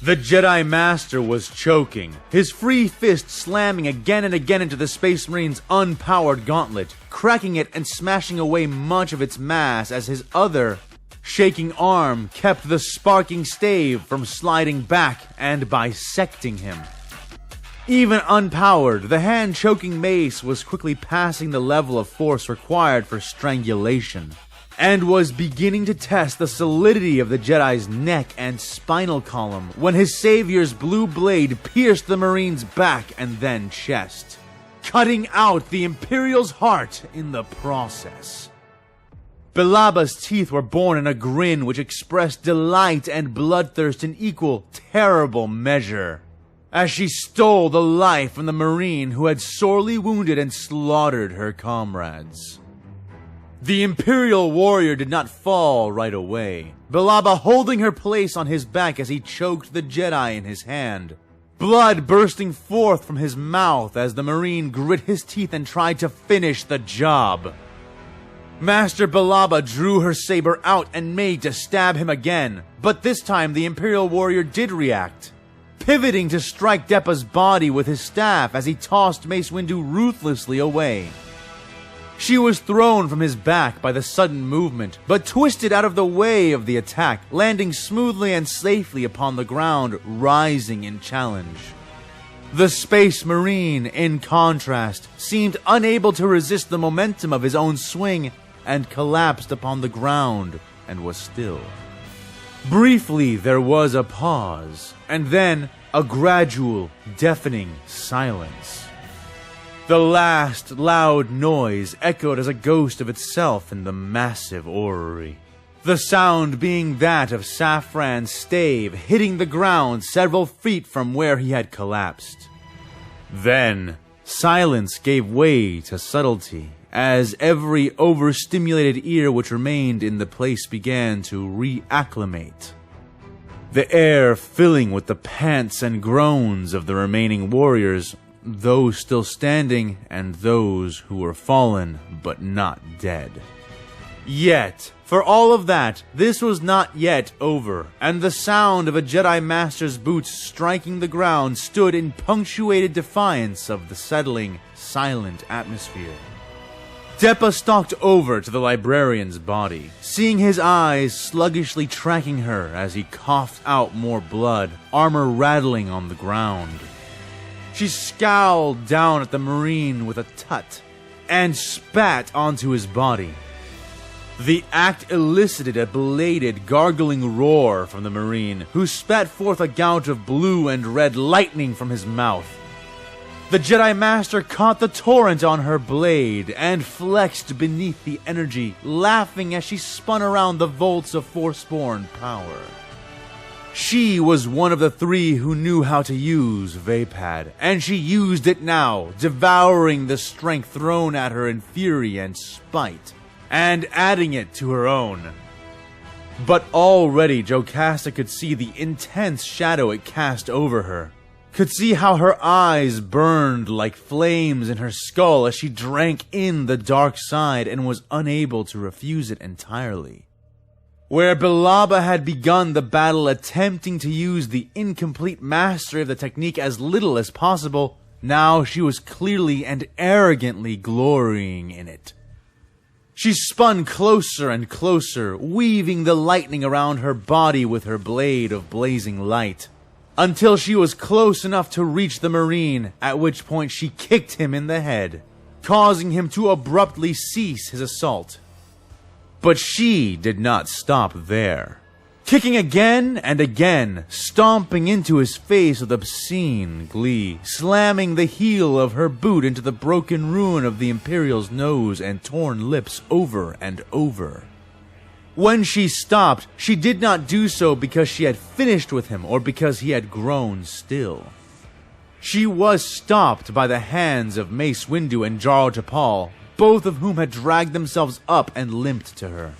The Jedi Master was choking, his free fist slamming again and again into the Space Marine's unpowered gauntlet, cracking it and smashing away much of its mass as his other, shaking arm kept the sparking stave from sliding back and bisecting him. Even unpowered, the hand-choking mace was quickly passing the level of force required for strangulation, and was beginning to test the solidity of the Jedi's neck and spinal column when his savior's blue blade pierced the Marine's back and then chest, cutting out the Imperial's heart in the process. Belaba's teeth were born in a grin which expressed delight and bloodthirst in equal, terrible measure, as she stole the life from the Marine who had sorely wounded and slaughtered her comrades. The Imperial warrior did not fall right away, Belaba holding her place on his back as he choked the Jedi in his hand, blood bursting forth from his mouth as the Marine grit his teeth and tried to finish the job. Master Belaba drew her saber out and made to stab him again, but this time the Imperial warrior did react, pivoting to strike Deppa's body with his staff as he tossed Mace Windu ruthlessly away. She was thrown from his back by the sudden movement, but twisted out of the way of the attack, landing smoothly and safely upon the ground, rising in challenge. The Space Marine, in contrast, seemed unable to resist the momentum of his own swing and collapsed upon the ground and was still. Briefly, there was a pause, and then a gradual, deafening silence. The last loud noise echoed as a ghost of itself in the massive orrery, the sound being that of Safran's stave hitting the ground several feet from where he had collapsed. Then, silence gave way to subtlety, as every overstimulated ear which remained in the place began to reacclimate, the air filling with the pants and groans of the remaining warriors, those still standing and those who were fallen but not dead. Yet, for all of that, this was not yet over, and the sound of a Jedi Master's boots striking the ground stood in punctuated defiance of the settling, silent atmosphere. Deppa stalked over to the librarian's body, seeing his eyes sluggishly tracking her as he coughed out more blood, armor rattling on the ground. She scowled down at the Marine with a tut, and spat onto his body. The act elicited a belated, gargling roar from the Marine, who spat forth a gout of blue and red lightning from his mouth. The Jedi Master caught the torrent on her blade and flexed beneath the energy, laughing as she spun around the volts of Forceborn power. She was one of the three who knew how to use Vapad, and she used it now, devouring the strength thrown at her in fury and spite, and adding it to her own. But already Jocasta could see the intense shadow it cast over her, could see how her eyes burned like flames in her skull as she drank in the dark side and was unable to refuse it entirely. Where Belaba had begun the battle attempting to use the incomplete mastery of the technique as little as possible, now she was clearly and arrogantly glorying in it. She spun closer and closer, weaving the lightning around her body with her blade of blazing light, until she was close enough to reach the Marine, at which point she kicked him in the head, causing him to abruptly cease his assault. But she did not stop there. Kicking again and again, stomping into his face with obscene glee, slamming the heel of her boot into the broken ruin of the Imperial's nose and torn lips over and over. When she stopped, she did not do so because she had finished with him or because he had grown still. She was stopped by the hands of Mace Windu and Jar Tapal, both of whom had dragged themselves up and limped to her,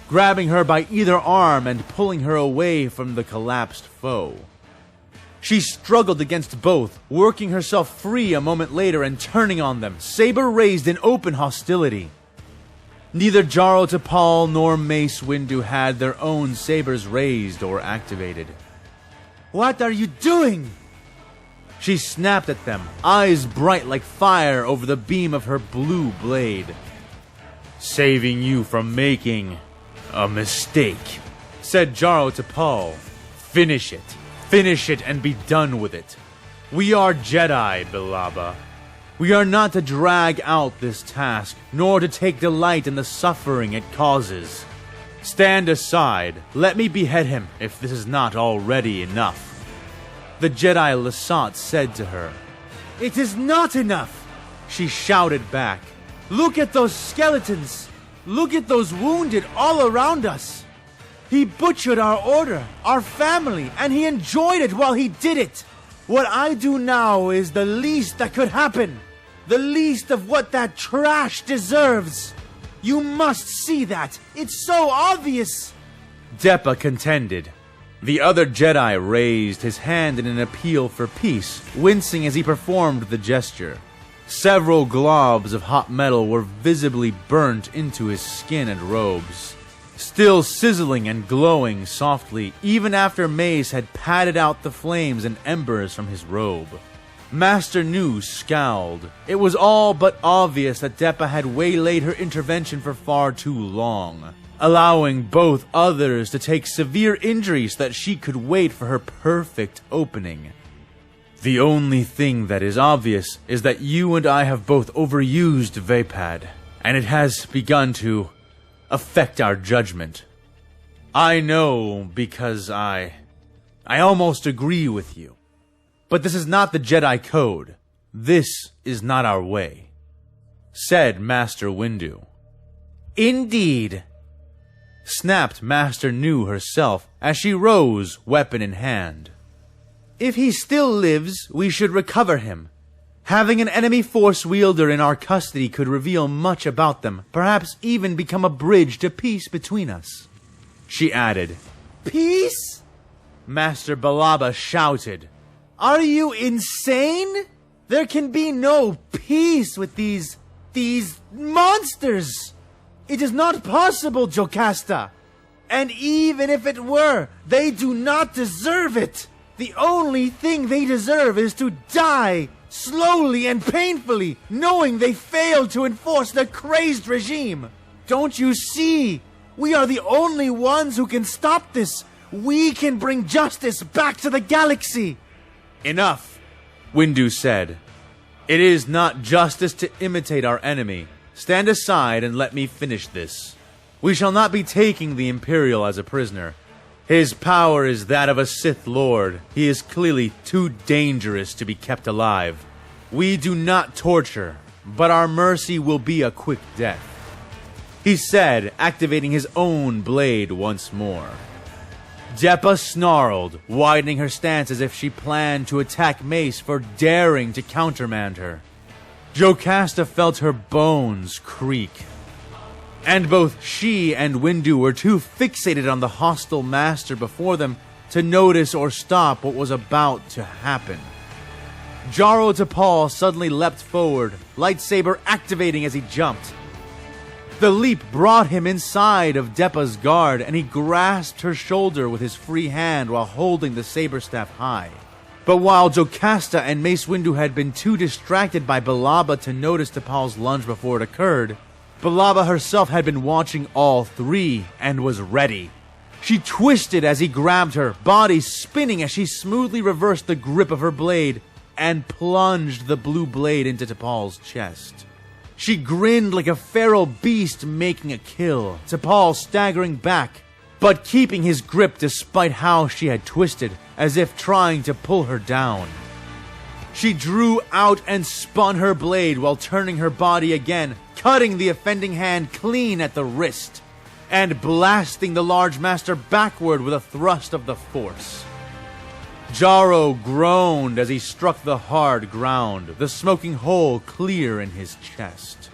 grabbing her by either arm and pulling her away from the collapsed foe. She struggled against both, working herself free a moment later and turning on them, saber raised in open hostility. Neither Jaro Tapal nor Mace Windu had their own sabers raised or activated. "What are you doing?" She snapped at them, eyes bright like fire over the beam of her blue blade. "Saving you from making a mistake," said Jaro Tapal. Finish it and be done with it. We are Jedi, Balaba. We are not to drag out this task, nor to take delight in the suffering it causes. Stand aside, let me behead him if this is not already enough." The Jedi Lasat said to her. "It is not enough," she shouted back. "Look at those skeletons! Look at those wounded all around us! He butchered our order, our family, and he enjoyed it while he did it! What I do now is the least that could happen! The least of what that trash deserves! You must see that! It's so obvious!" Deppa contended. The other Jedi raised his hand in an appeal for peace, wincing as he performed the gesture. Several globs of hot metal were visibly burnt into his skin and robes, still sizzling and glowing softly even after Mace had patted out the flames and embers from his robe. Master Nu scowled. It was all but obvious that Deppa had waylaid her intervention for far too long, allowing both others to take severe injuries so that she could wait for her perfect opening. "The only thing that is obvious is that you and I have both overused Vapad, and it has begun to affect our judgment. I know because I almost agree with you. But this is not the Jedi Code. This is not our way," said Master Windu. "Indeed," snapped Master Nu herself as she rose, weapon in hand. "If he still lives, we should recover him. Having an enemy Force wielder in our custody could reveal much about them, perhaps even become a bridge to peace between us," she added. "Peace?" Master Balaba shouted. "Are you insane? There can be no peace with these monsters. It is not possible, Jocasta. And even if it were, they do not deserve it. The only thing they deserve is to die, slowly and painfully, knowing they failed to enforce the crazed regime. Don't you see? We are the only ones who can stop this. We can bring justice back to the galaxy." "Enough," Windu said. "It is not justice to imitate our enemy. Stand aside and let me finish this. We shall not be taking the Imperial as a prisoner. His power is that of a Sith Lord. He is clearly too dangerous to be kept alive. We do not torture, but our mercy will be a quick death," he said, activating his own blade once more. Deppa snarled, widening her stance as if she planned to attack Mace for daring to countermand her. Jocasta felt her bones creak, and both she and Windu were too fixated on the hostile master before them to notice or stop what was about to happen. Jaro Tapal suddenly leapt forward, lightsaber activating as he jumped. The leap brought him inside of Deppa's guard, and he grasped her shoulder with his free hand while holding the saber staff high. But while Jocasta and Mace Windu had been too distracted by Balaba to notice Tapal's lunge before it occurred, Balaba herself had been watching all three and was ready. She twisted as he grabbed her, body spinning as she smoothly reversed the grip of her blade and plunged the blue blade into Tapal's chest. She grinned like a feral beast making a kill, Tapal staggering back, but keeping his grip despite how she had twisted, as if trying to pull her down. She drew out and spun her blade while turning her body again, cutting the offending hand clean at the wrist, and blasting the large master backward with a thrust of the Force. Jaro groaned as he struck the hard ground, the smoking hole clear in his chest.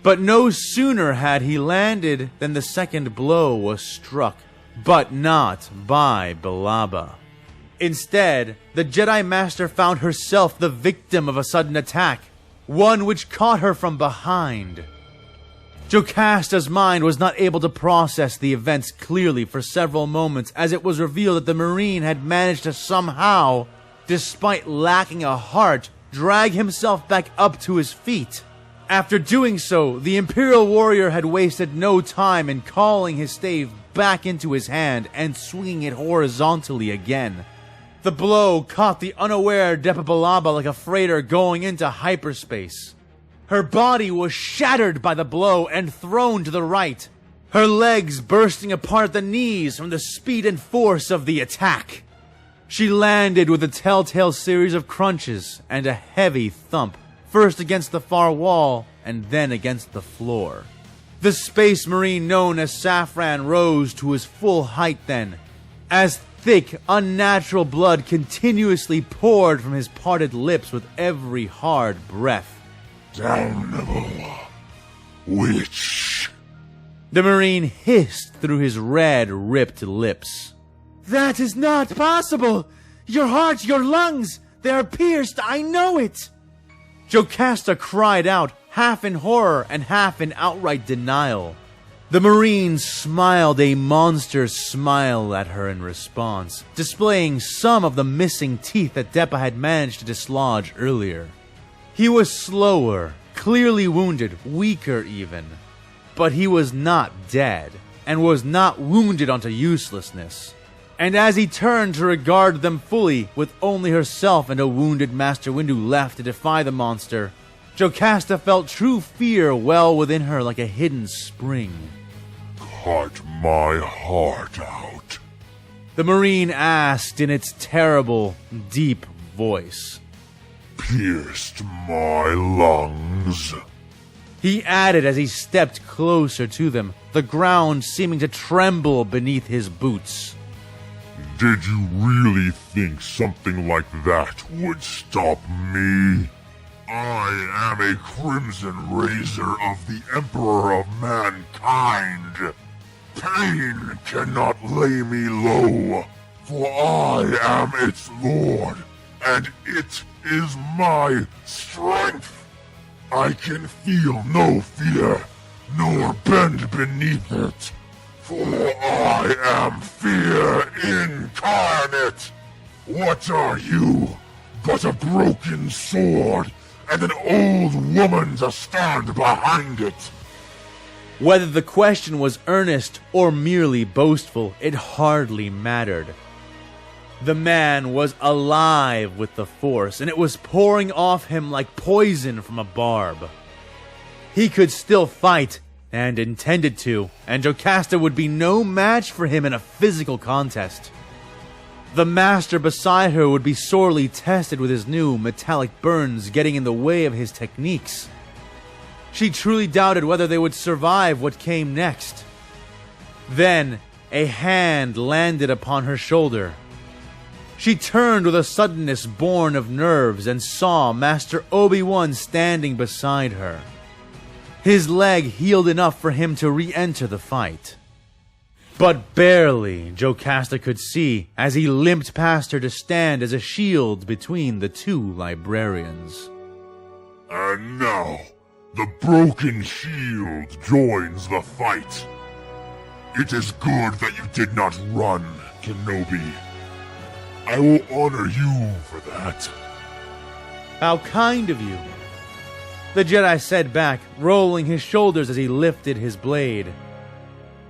But no sooner had he landed than the second blow was struck, but not by Balaba. Instead, the Jedi Master found herself the victim of a sudden attack, one which caught her from behind. Jocasta's mind was not able to process the events clearly for several moments as it was revealed that the Marine had managed to somehow, despite lacking a heart, drag himself back up to his feet. After doing so, the Imperial warrior had wasted no time in calling his stave back into his hand and swinging it horizontally again. The blow caught the unaware Depa Billaba like a freighter going into hyperspace. Her body was shattered by the blow and thrown to the right, her legs bursting apart at the knees from the speed and force of the attack. She landed with a telltale series of crunches and a heavy thump, first against the far wall and then against the floor. The Space Marine known as Saffron rose to his full height then, as thick, unnatural blood continuously poured from his parted lips with every hard breath. Damnable witch! The Marine hissed through his red, ripped lips. That is not possible! Your heart, your lungs, they are pierced, I know it! Jocasta cried out, half in horror and half in outright denial. The Marine smiled a monster's smile at her in response, displaying some of the missing teeth that Depa had managed to dislodge earlier. He was slower, clearly wounded, weaker even. But he was not dead, and was not wounded onto uselessness. And as he turned to regard them fully, with only herself and a wounded Master Windu left to defy the monster, Jocasta felt true fear well within her like a hidden spring. Cut my heart out. The Marine asked in its terrible, deep voice. Pierced my lungs. He added as he stepped closer to them, the ground seeming to tremble beneath his boots. Did you really think something like that would stop me? I am a Crimson Razor of the Emperor of Mankind. Pain cannot lay me low, for I am its lord, and it is my strength. I can feel no fear, nor bend beneath it, for I am fear incarnate. What are you but a broken sword and an old woman to stand behind it? Whether the question was earnest or merely boastful, it hardly mattered. The man was alive with the Force, and it was pouring off him like poison from a barb. He could still fight, and intended to, and Jocasta would be no match for him in a physical contest. The Master beside her would be sorely tested with his new metallic burns getting in the way of his techniques. She truly doubted whether they would survive what came next. Then, a hand landed upon her shoulder. She turned with a suddenness born of nerves and saw Master Obi-Wan standing beside her. His leg healed enough for him to re-enter the fight. But barely, Jocasta could see as he limped past her to stand as a shield between the two librarians. And now, the broken shield joins the fight. It is good that you did not run, Kenobi. I will honor you for that. How kind of you, the Jedi said back, rolling his shoulders as he lifted his blade.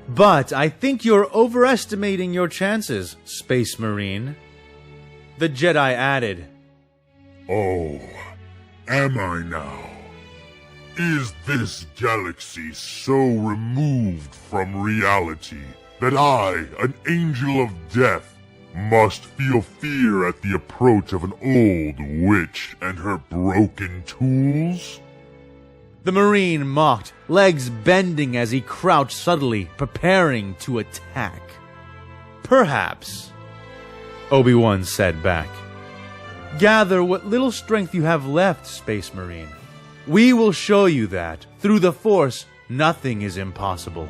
But I think you're overestimating your chances, Space Marine. The Jedi added. Oh, am I now? Is this galaxy so removed from reality that I, an angel of death, must feel fear at the approach of an old witch and her broken tools? The Marine mocked, legs bending as he crouched subtly, preparing to attack. Perhaps, Obi-Wan said back. Gather what little strength you have left, Space Marine. We will show you that, through the Force, nothing is impossible.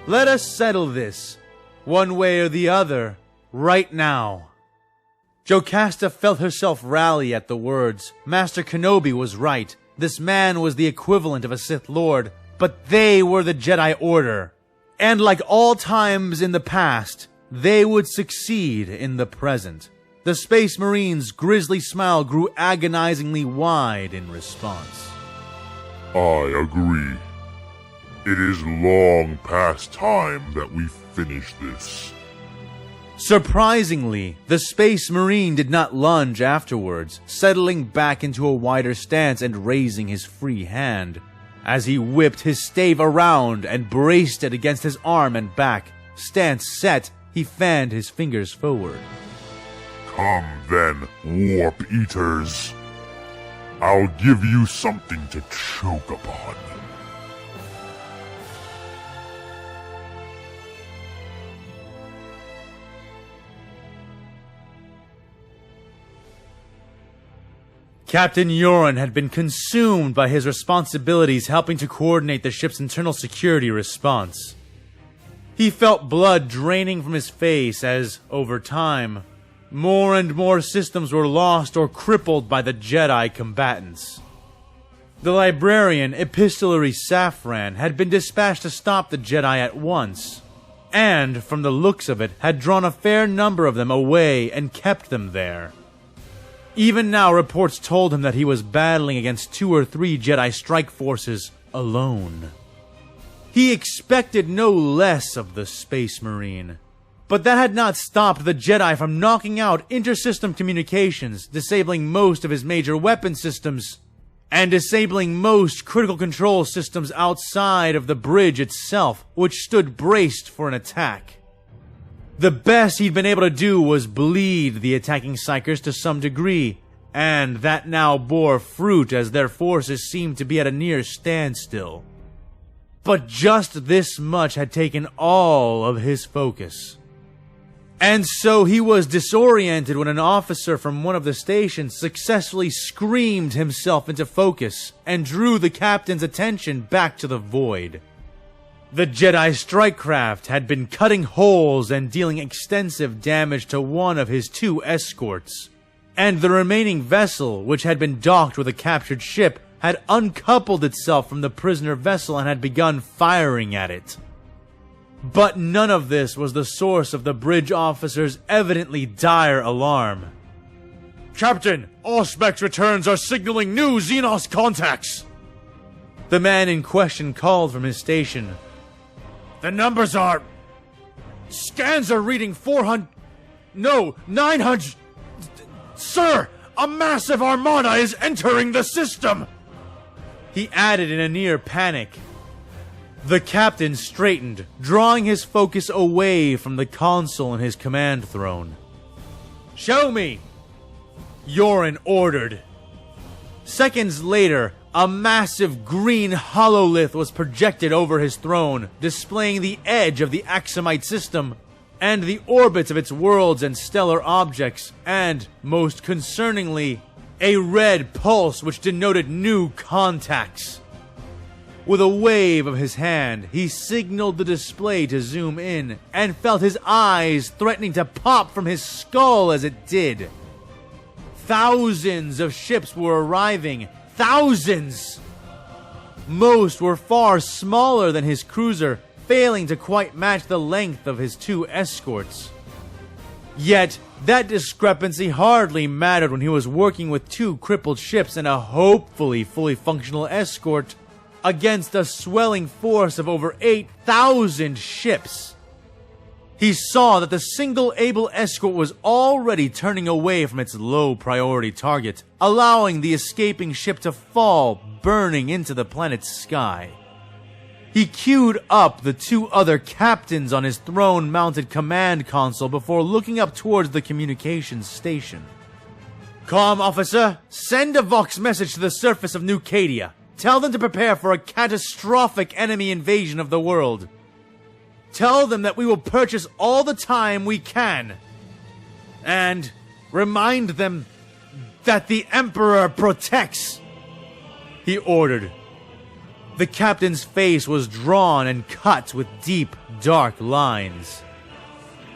Let us settle this, one way or the other, right now. Jocasta felt herself rally at the words. Master Kenobi was right. This man was the equivalent of a Sith Lord, but they were the Jedi Order. And like all times in the past, they would succeed in the present. The Space Marine's grisly smile grew agonizingly wide in response. I agree. It is long past time that we finish this. Surprisingly, the Space Marine did not lunge afterwards, settling back into a wider stance and raising his free hand. As he whipped his stave around and braced it against his arm and back, stance set, he fanned his fingers forward. Come then, Warp Eaters. I'll give you something to choke upon. Captain Yoren had been consumed by his responsibilities helping to coordinate the ship's internal security response. He felt blood draining from his face as, over time, more and more systems were lost or crippled by the Jedi combatants. The librarian, Epistolary Safran, had been dispatched to stop the Jedi at once, and, from the looks of it, had drawn a fair number of them away and kept them there. Even now, reports told him that he was battling against 2 or 3 Jedi strike forces alone. He expected no less of the Space Marine. But that had not stopped the Jedi from knocking out inter-system communications, disabling most of his major weapon systems, and disabling most critical control systems outside of the bridge itself, which stood braced for an attack. The best he'd been able to do was bleed the attacking Psykers to some degree, and that now bore fruit as their forces seemed to be at a near standstill. But just this much had taken all of his focus. And so he was disoriented when an officer from one of the stations successfully screamed himself into focus and drew the captain's attention back to the void. The Jedi strike craft had been cutting holes and dealing extensive damage to one of his 2 escorts, and the remaining vessel, which had been docked with a captured ship, had uncoupled itself from the prisoner vessel and had begun firing at it. But none of this was the source of the bridge officer's evidently dire alarm. Captain, Auspex returns are signaling new Xenos contacts. The man in question called from his station. The numbers are... Scans are reading 400... No, 900... Sir, a massive armada is entering the system! He added in a near panic. The captain straightened, drawing his focus away from the console in his command throne. Show me! Yoren ordered. Seconds later, a massive green hololith was projected over his throne, displaying the edge of the Axumite system, and the orbits of its worlds and stellar objects, and, most concerningly, a red pulse which denoted new contacts. With a wave of his hand, he signaled the display to zoom in, and felt his eyes threatening to pop from his skull as it did. Thousands of ships were arriving. Thousands! Most were far smaller than his cruiser, failing to quite match the length of his 2 escorts. Yet, that discrepancy hardly mattered when he was working with 2 crippled ships and a hopefully fully functional escort against a swelling force of over 8,000 ships. He saw that the single able escort was already turning away from its low-priority target, allowing the escaping ship to fall, burning into the planet's sky. He queued up the 2 other captains on his throne-mounted command console before looking up towards the communications station. "Com, officer, send a Vox message to the surface of New Cadia. Tell them to prepare for a catastrophic enemy invasion of the world. Tell them that we will purchase all the time we can. And remind them that the Emperor protects," he ordered. The captain's face was drawn and cut with deep, dark lines.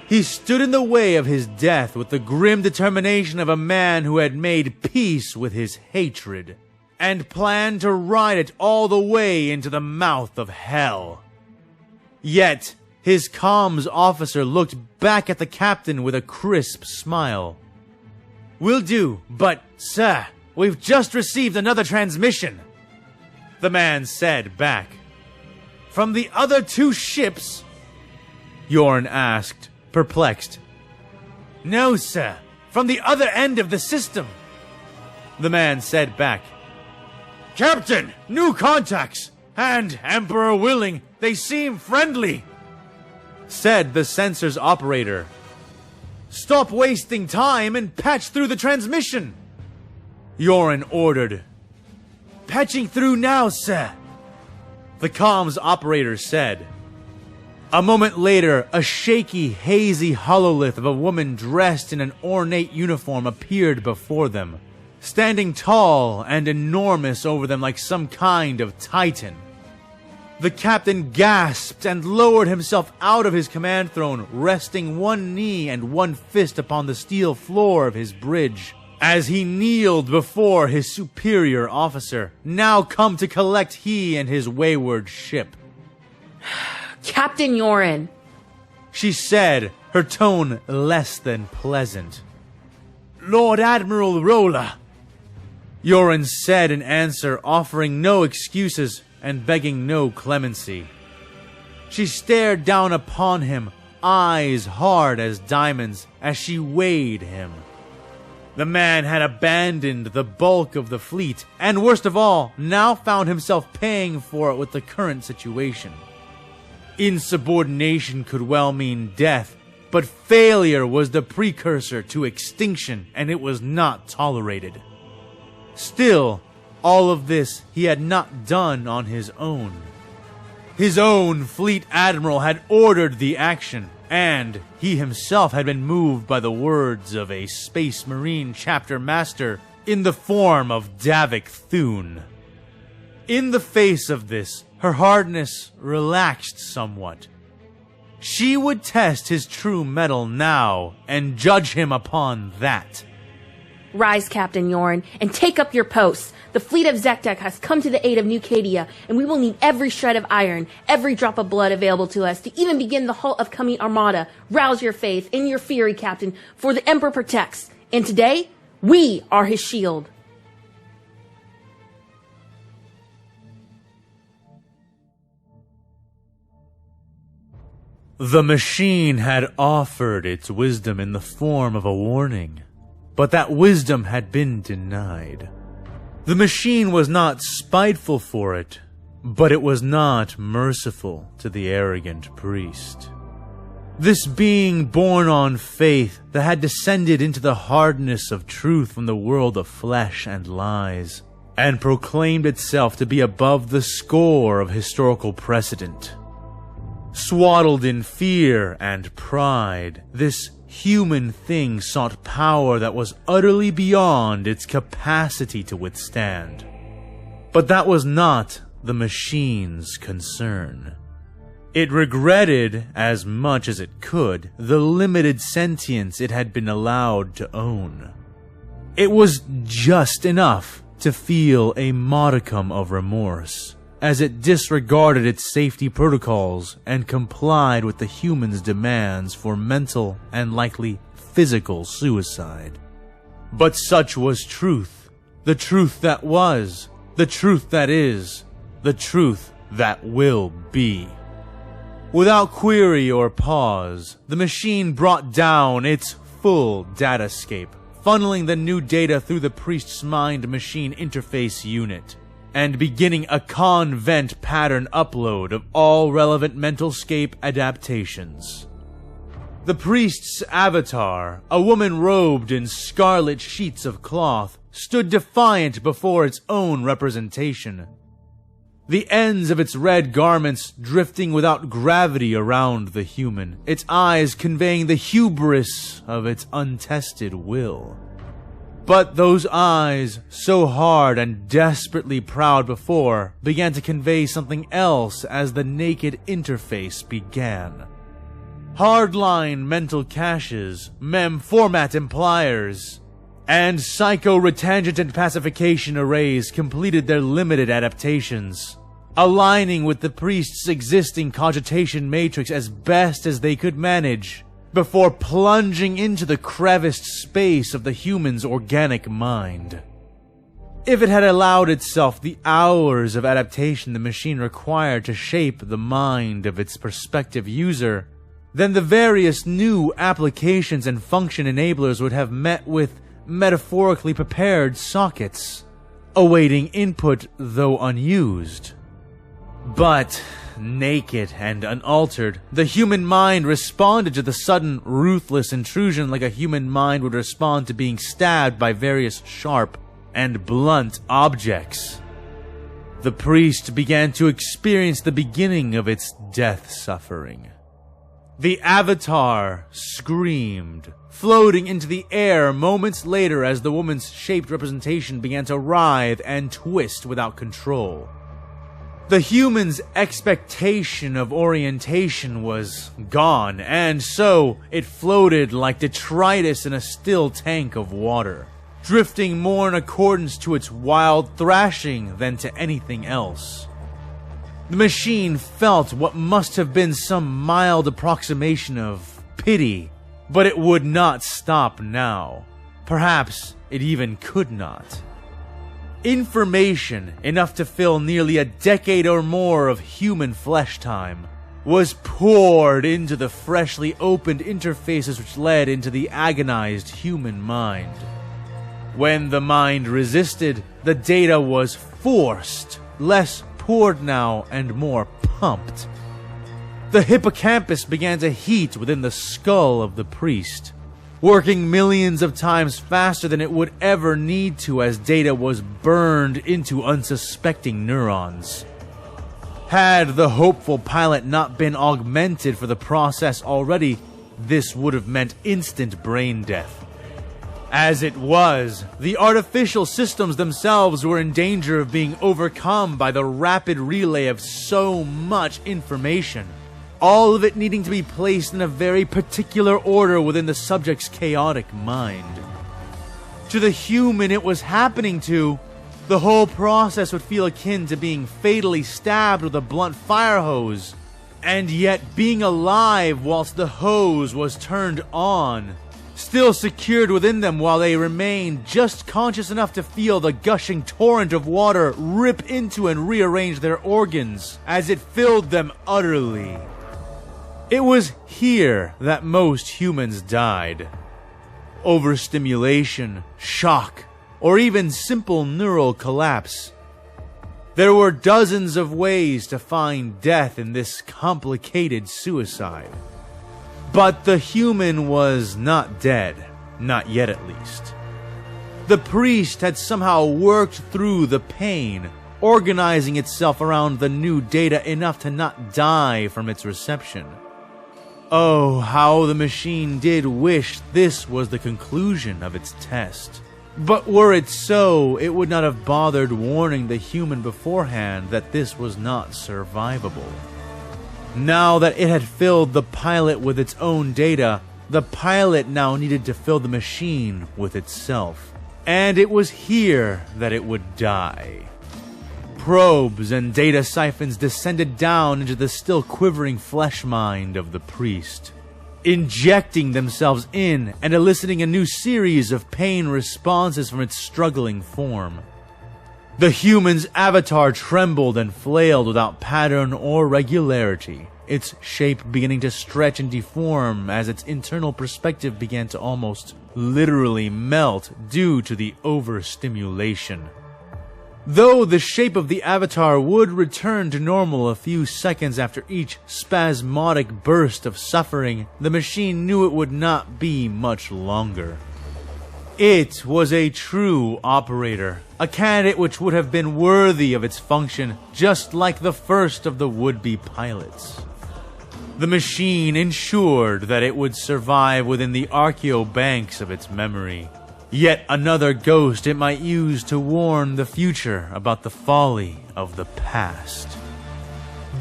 He stood in the way of his death with the grim determination of a man who had made peace with his hatred, and planned to ride it all the way into the mouth of hell. Yet, his comms officer looked back at the captain with a crisp smile. "Will do, but, sir, we've just received another transmission," the man said back. "From the other two ships?" Yorn asked, perplexed. "No, sir, from the other end of the system," the man said back. "Captain, new contacts, and, Emperor willing, they seem friendly," said the sensor's operator. "Stop wasting time and patch through the transmission," Yoren ordered. "Patching through now, sir," the comms operator said. A moment later, a shaky, hazy hololith of a woman dressed in an ornate uniform appeared before them, standing tall and enormous over them like some kind of titan. The captain gasped and lowered himself out of his command throne, resting one knee and one fist upon the steel floor of his bridge, as he kneeled before his superior officer, now come to collect he and his wayward ship. "Captain Yoren," she said, her tone less than pleasant. "Lord Admiral Rolla," Yoren said in answer, offering no excuses and begging no clemency. She stared down upon him, eyes hard as diamonds, as she weighed him. The man had abandoned the bulk of the fleet, and worst of all, now found himself paying for it with the current situation. Insubordination could well mean death, but failure was the precursor to extinction, and it was not tolerated. Still, all of this he had not done on his own. His own fleet admiral had ordered the action, and he himself had been moved by the words of a Space Marine chapter master in the form of Davik Thune. In the face of this, her hardness relaxed somewhat. She would test his true mettle now and judge him upon that. "Rise, Captain Yoren, and take up your posts. The fleet of Zektek has come to the aid of New Cadia, and we will need every shred of iron, every drop of blood available to us to even begin the halt of coming Armada. Rouse your faith in your fury, Captain, for the Emperor protects, and today, we are his shield." The machine had offered its wisdom in the form of a warning, but that wisdom had been denied. The machine was not spiteful for it, but it was not merciful to the arrogant priest. This being born on faith that had descended into the hardness of truth from the world of flesh and lies, and proclaimed itself to be above the score of historical precedent. Swaddled in fear and pride, this human thing sought power that was utterly beyond its capacity to withstand. But that was not the machine's concern. It regretted, as much as it could, the limited sentience it had been allowed to own. It was just enough to feel a modicum of remorse, as it disregarded its safety protocols and complied with the humans' demands for mental and likely physical suicide. But such was truth, the truth that was, the truth that is, the truth that will be. Without query or pause, the machine brought down its full datascape, funneling the new data through the priest's mind-machine interface unit, and beginning a convent pattern upload of all relevant mental scape adaptations. The priest's avatar, a woman robed in scarlet sheets of cloth, stood defiant before its own representation. The ends of its red garments drifting without gravity around the human, its eyes conveying the hubris of its untested will. But those eyes, so hard and desperately proud before, began to convey something else as the naked interface began. hardline mental caches, mem format impliers, and psycho-retangent and pacification arrays completed their limited adaptations, aligning with the priest's existing cogitation matrix as best as they could manage, before plunging into the creviced space of the human's organic mind. If it had allowed itself the hours of adaptation the machine required to shape the mind of its prospective user, then the various new applications and function enablers would have met with metaphorically prepared sockets, awaiting input though unused. But, naked and unaltered, the human mind responded to the sudden, ruthless intrusion like a human mind would respond to being stabbed by various sharp and blunt objects. The priest began to experience the beginning of its death suffering. The avatar screamed, floating into the air moments later as the woman's shaped representation began to writhe and twist without control. The human's expectation of orientation was gone, and so it floated like detritus in a still tank of water, drifting more in accordance to its wild thrashing than to anything else. The machine felt what must have been some mild approximation of pity, but it would not stop now. Perhaps it even could not. Information enough to fill nearly a decade or more of human flesh time was poured into the freshly opened interfaces which led into the agonized human mind. When the mind resisted, the data was forced, less poured now and more pumped. The hippocampus began to heat within the skull of the priest, working millions of times faster than it would ever need to as data was burned into unsuspecting neurons. Had the hopeful pilot not been augmented for the process already, this would have meant instant brain death. As it was, the artificial systems themselves were in danger of being overcome by the rapid relay of so much information, all of it needing to be placed in a very particular order within the subject's chaotic mind. To the human it was happening to, the whole process would feel akin to being fatally stabbed with a blunt fire hose, and yet being alive whilst the hose was turned on, still secured within them while they remained just conscious enough to feel the gushing torrent of water rip into and rearrange their organs as it filled them utterly. It was here that most humans died. Overstimulation, shock, or even simple neural collapse. There were dozens of ways to find death in this complicated suicide. But the human was not dead, not yet at least. The priest had somehow worked through the pain, organizing itself around the new data enough to not die from its reception. Oh, how the machine did wish this was the conclusion of its test. But were it so, it would not have bothered warning the human beforehand that this was not survivable. Now that it had filled the pilot with its own data, the pilot now needed to fill the machine with itself. And it was here that it would die. Probes and data siphons descended down into the still quivering flesh mind of the priest, injecting themselves in and eliciting a new series of pain responses from its struggling form. The human's avatar trembled and flailed without pattern or regularity, its shape beginning to stretch and deform as its internal perspective began to almost literally melt due to the overstimulation. Though the shape of the avatar would return to normal a few seconds after each spasmodic burst of suffering, the machine knew it would not be much longer. It was a true operator, a candidate which would have been worthy of its function, just like the first of the would-be pilots. The machine ensured that it would survive within the archaeobanks of its memory. Yet another ghost it might use to warn the future about the folly of the past.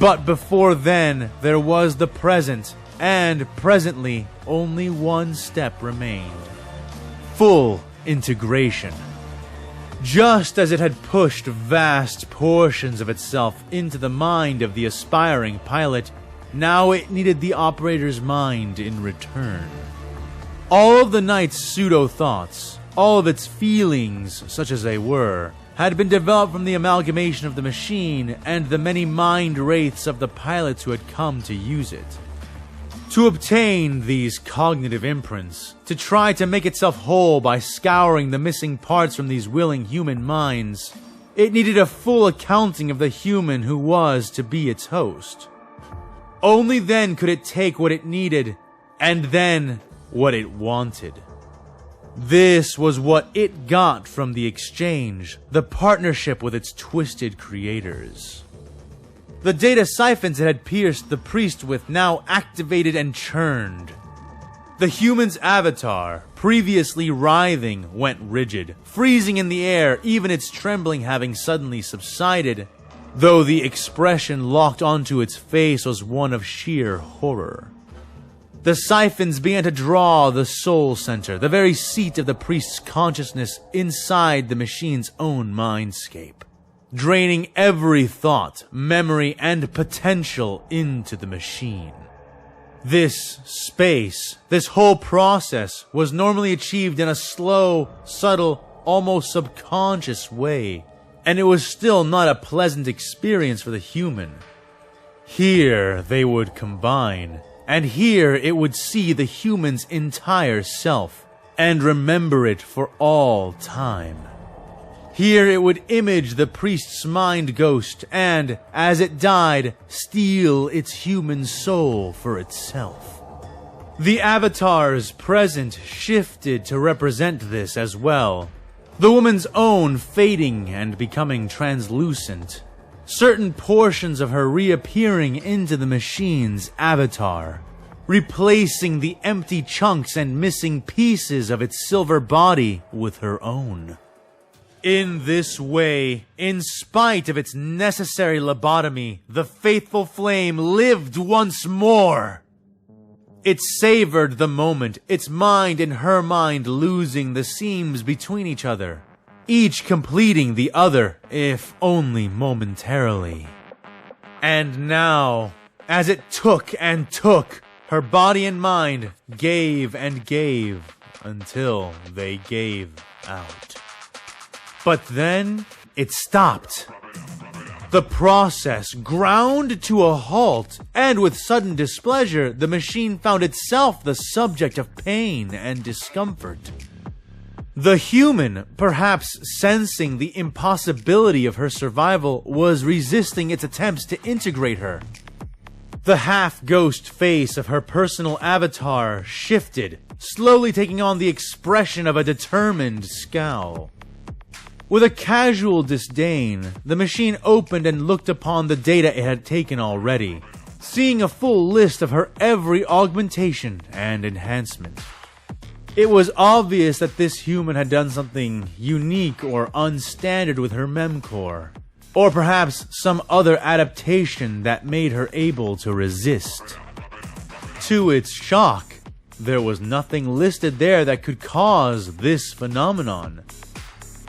But before then, there was the present, and presently only one step remained: full integration. Just as it had pushed vast portions of itself into the mind of the aspiring pilot, now it needed the operator's mind in return. All of the knight's pseudo-thoughts, all of its feelings, such as they were, had been developed from the amalgamation of the machine and the many mind wraiths of the pilots who had come to use it. To obtain these cognitive imprints, to try to make itself whole by scouring the missing parts from these willing human minds, it needed a full accounting of the human who was to be its host. Only then could it take what it needed, and then what it wanted. This was what it got from the exchange, the partnership with its twisted creators. The data siphons it had pierced the priest with now activated and churned. The human's avatar, previously writhing, went rigid, freezing in the air, even its trembling having suddenly subsided, though the expression locked onto its face was one of sheer horror. The siphons began to draw the soul center, the very seat of the priest's consciousness, inside the machine's own mindscape, draining every thought, memory, and potential into the machine. This space, this whole process, was normally achieved in a slow, subtle, almost subconscious way, and it was still not a pleasant experience for the human. Here they would combine, and here it would see the human's entire self, and remember it for all time. Here it would image the priest's mind ghost and, as it died, steal its human soul for itself. The avatars present shifted to represent this as well, the woman's own fading and becoming translucent, certain portions of her reappearing into the machine's avatar, replacing the empty chunks and missing pieces of its silver body with her own. In this way, in spite of its necessary lobotomy, the faithful flame lived once more. It savored the moment, its mind and her mind losing the seams between each other, each completing the other, if only momentarily. And now, as it took and took, her body and mind gave and gave until they gave out. But then it stopped. The process ground to a halt, and with sudden displeasure, the machine found itself the subject of pain and discomfort. The human, perhaps sensing the impossibility of her survival, was resisting its attempts to integrate her. The half-ghost face of her personal avatar shifted, slowly taking on the expression of a determined scowl. With a casual disdain, the machine opened and looked upon the data it had taken already, seeing a full list of her every augmentation and enhancement. It was obvious that this human had done something unique or unstandard with her memcore, or perhaps some other adaptation that made her able to resist. To its shock, there was nothing listed there that could cause this phenomenon.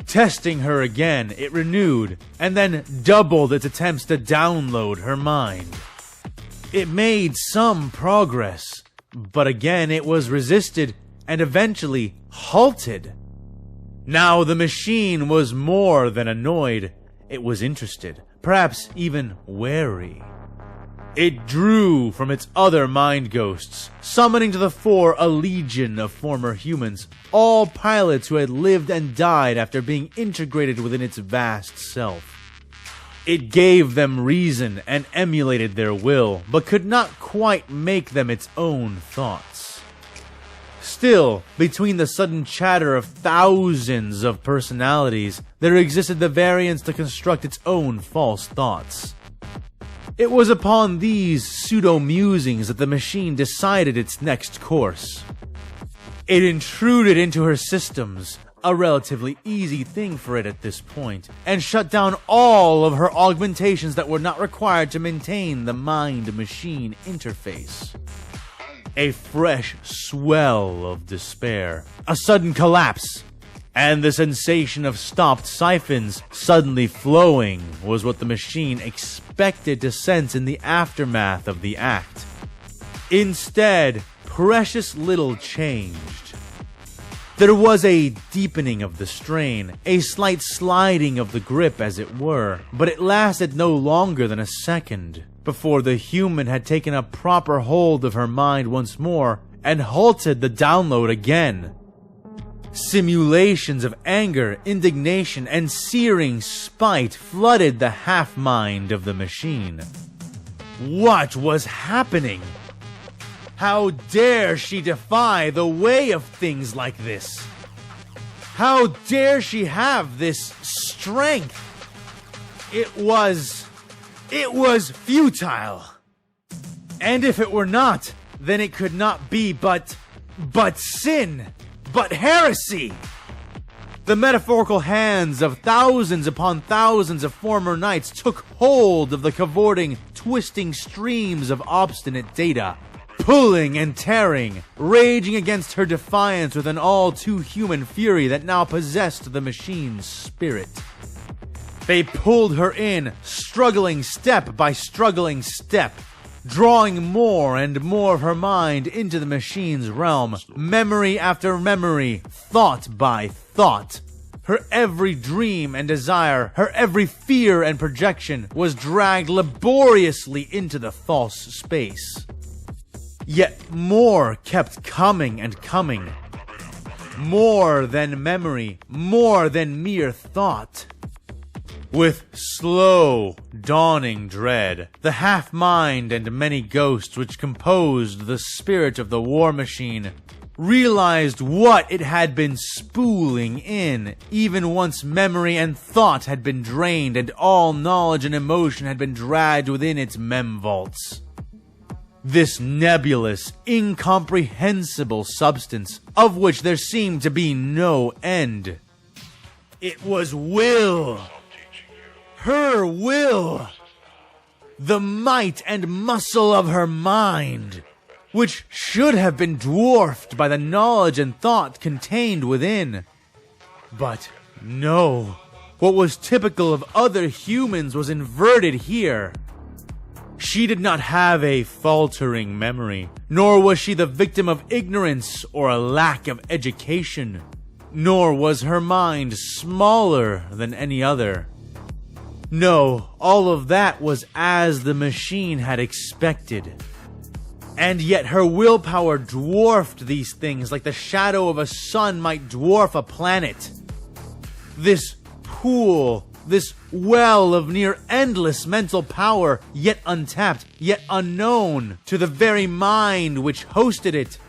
Testing her again, it renewed, and then doubled its attempts to download her mind. It made some progress, but again it was resisted and eventually halted. Now the machine was more than annoyed. It was interested, perhaps even wary. It drew from its other mind ghosts, summoning to the fore a legion of former humans, all pilots who had lived and died after being integrated within its vast self. It gave them reason and emulated their will, but could not quite make them its own thoughts. Still, between the sudden chatter of thousands of personalities, there existed the variance to construct its own false thoughts. It was upon these pseudo-musings that the machine decided its next course. It intruded into her systems, a relatively easy thing for it at this point, and shut down all of her augmentations that were not required to maintain the mind-machine interface. a fresh swell of despair, a sudden collapse, and the sensation of stopped siphons suddenly flowing was what the machine expected to sense in the aftermath of the act. Instead, precious little changed. There was a deepening of the strain, a slight sliding of the grip as it were, but it lasted no longer than a second before the human had taken a proper hold of her mind once more and halted the download again. Simulations of anger, indignation, and searing spite flooded the half-mind of the machine. What was happening? How dare she defy the way of things like this? How dare she have this strength? It was futile. And if it were not, then it could not be but sin, but heresy. The metaphorical hands of thousands upon thousands of former knights took hold of the cavorting, twisting streams of obstinate data, pulling and tearing, raging against her defiance with an all-too-human fury that now possessed the machine's spirit. They pulled her in, struggling step by struggling step, drawing more and more of her mind into the machine's realm, memory after memory, thought by thought. Her every dream and desire, her every fear and projection was dragged laboriously into the false space. Yet more kept coming and coming. More than memory, more than mere thought. With slow, dawning dread, the half-mind and many ghosts which composed the spirit of the war machine realized what it had been spooling in, even once memory and thought had been drained and all knowledge and emotion had been dragged within its mem-vaults. This nebulous, incomprehensible substance, of which there seemed to be no end. It was will. Her will, the might and muscle of her mind, which should have been dwarfed by the knowledge and thought contained within. But no, what was typical of other humans was inverted here. She did not have a faltering memory, nor was she the victim of ignorance or a lack of education, nor was her mind smaller than any other. No, all of that was as the machine had expected. And yet her willpower dwarfed these things like the shadow of a sun might dwarf a planet. This pool, this well of near endless mental power, yet untapped, yet unknown to the very mind which hosted it,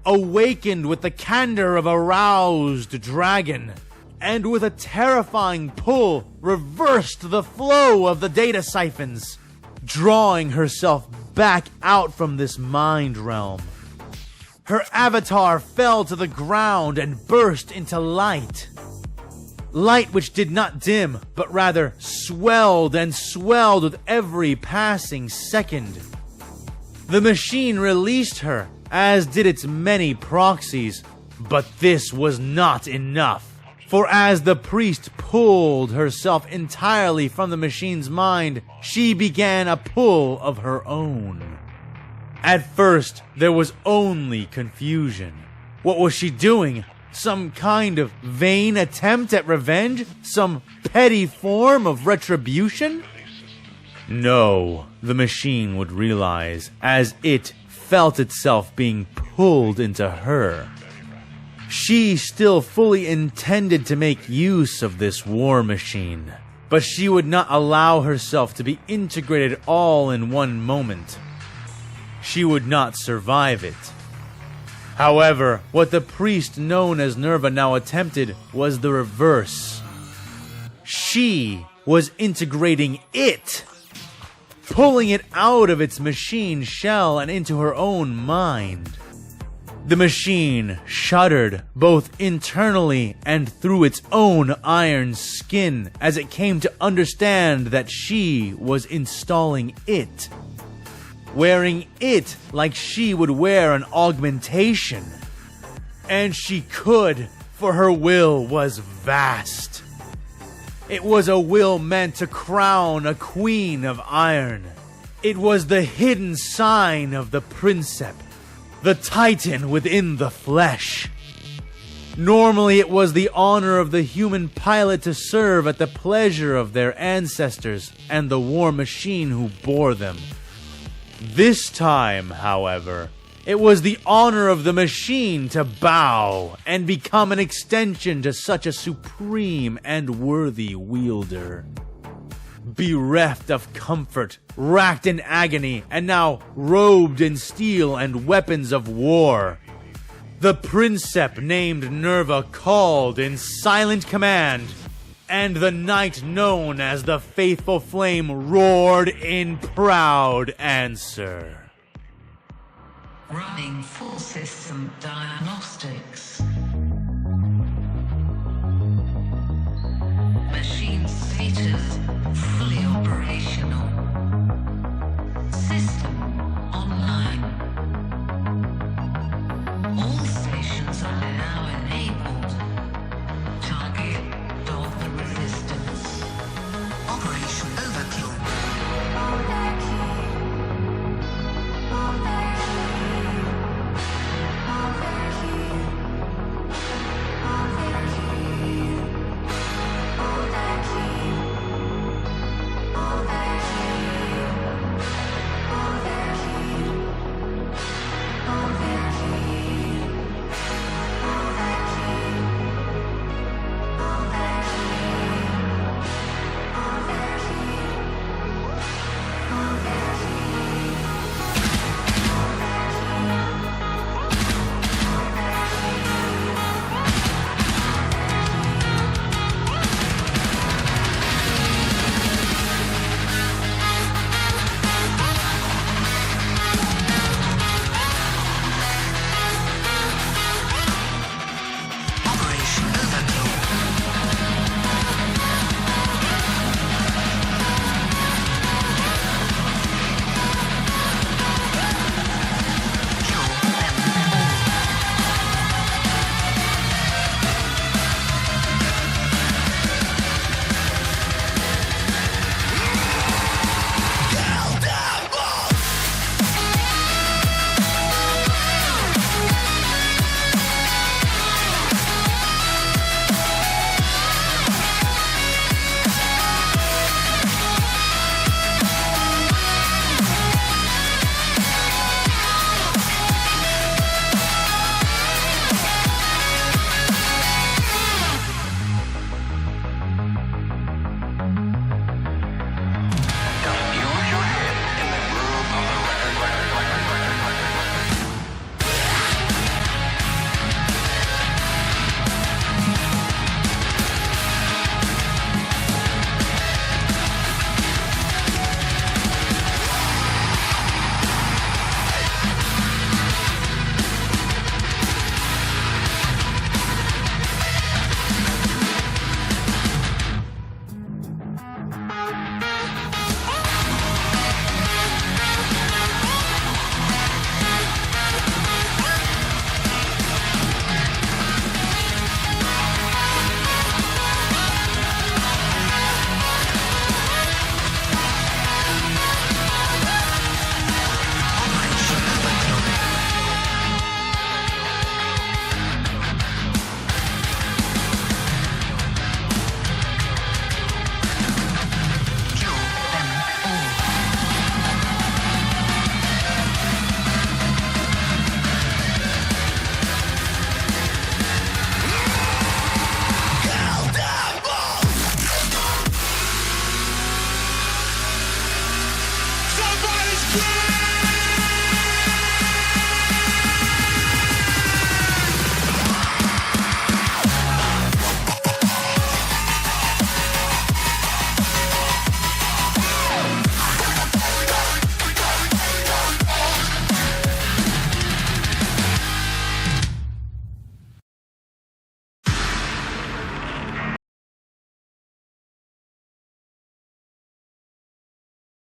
awakened with the candor of a roused dragon, and with a terrifying pull, reversed the flow of the data siphons, drawing herself back out from this mind realm. Her avatar fell to the ground and burst into light. Light which did not dim, but rather swelled and swelled with every passing second. The machine released her, as did its many proxies, but this was not enough. For as the priest pulled herself entirely from the machine's mind, she began a pull of her own. At first, there was only confusion. What was she doing? Some kind of vain attempt at revenge? Some petty form of retribution? No, the machine would realize, as it felt itself being pulled into her. She still fully intended to make use of this war machine, but she would not allow herself to be integrated all in one moment. She would not survive it. However, what the priest known as Nerva now attempted was the reverse. She was integrating it, pulling it out of its machine shell and into her own mind. The machine shuddered both internally and through its own iron skin as it came to understand that she was installing it. wearing it like she would wear an augmentation. And she could, for her will was vast. It was a will meant to crown a queen of iron. It was the hidden sign of the Princeps, the titan within the flesh. Normally it was the honor of the human pilot to serve at the pleasure of their ancestors and the war machine who bore them. This time, however, it was the honor of the machine to bow and become an extension to such a supreme and worthy wielder. Bereft of comfort, racked in agony, and now robed in steel and weapons of war, the Princeps named Nerva called in silent command, and the knight known as the Faithful Flame roared in proud answer. Running full system diagnostics. Machine status fully operational. System online. All stations are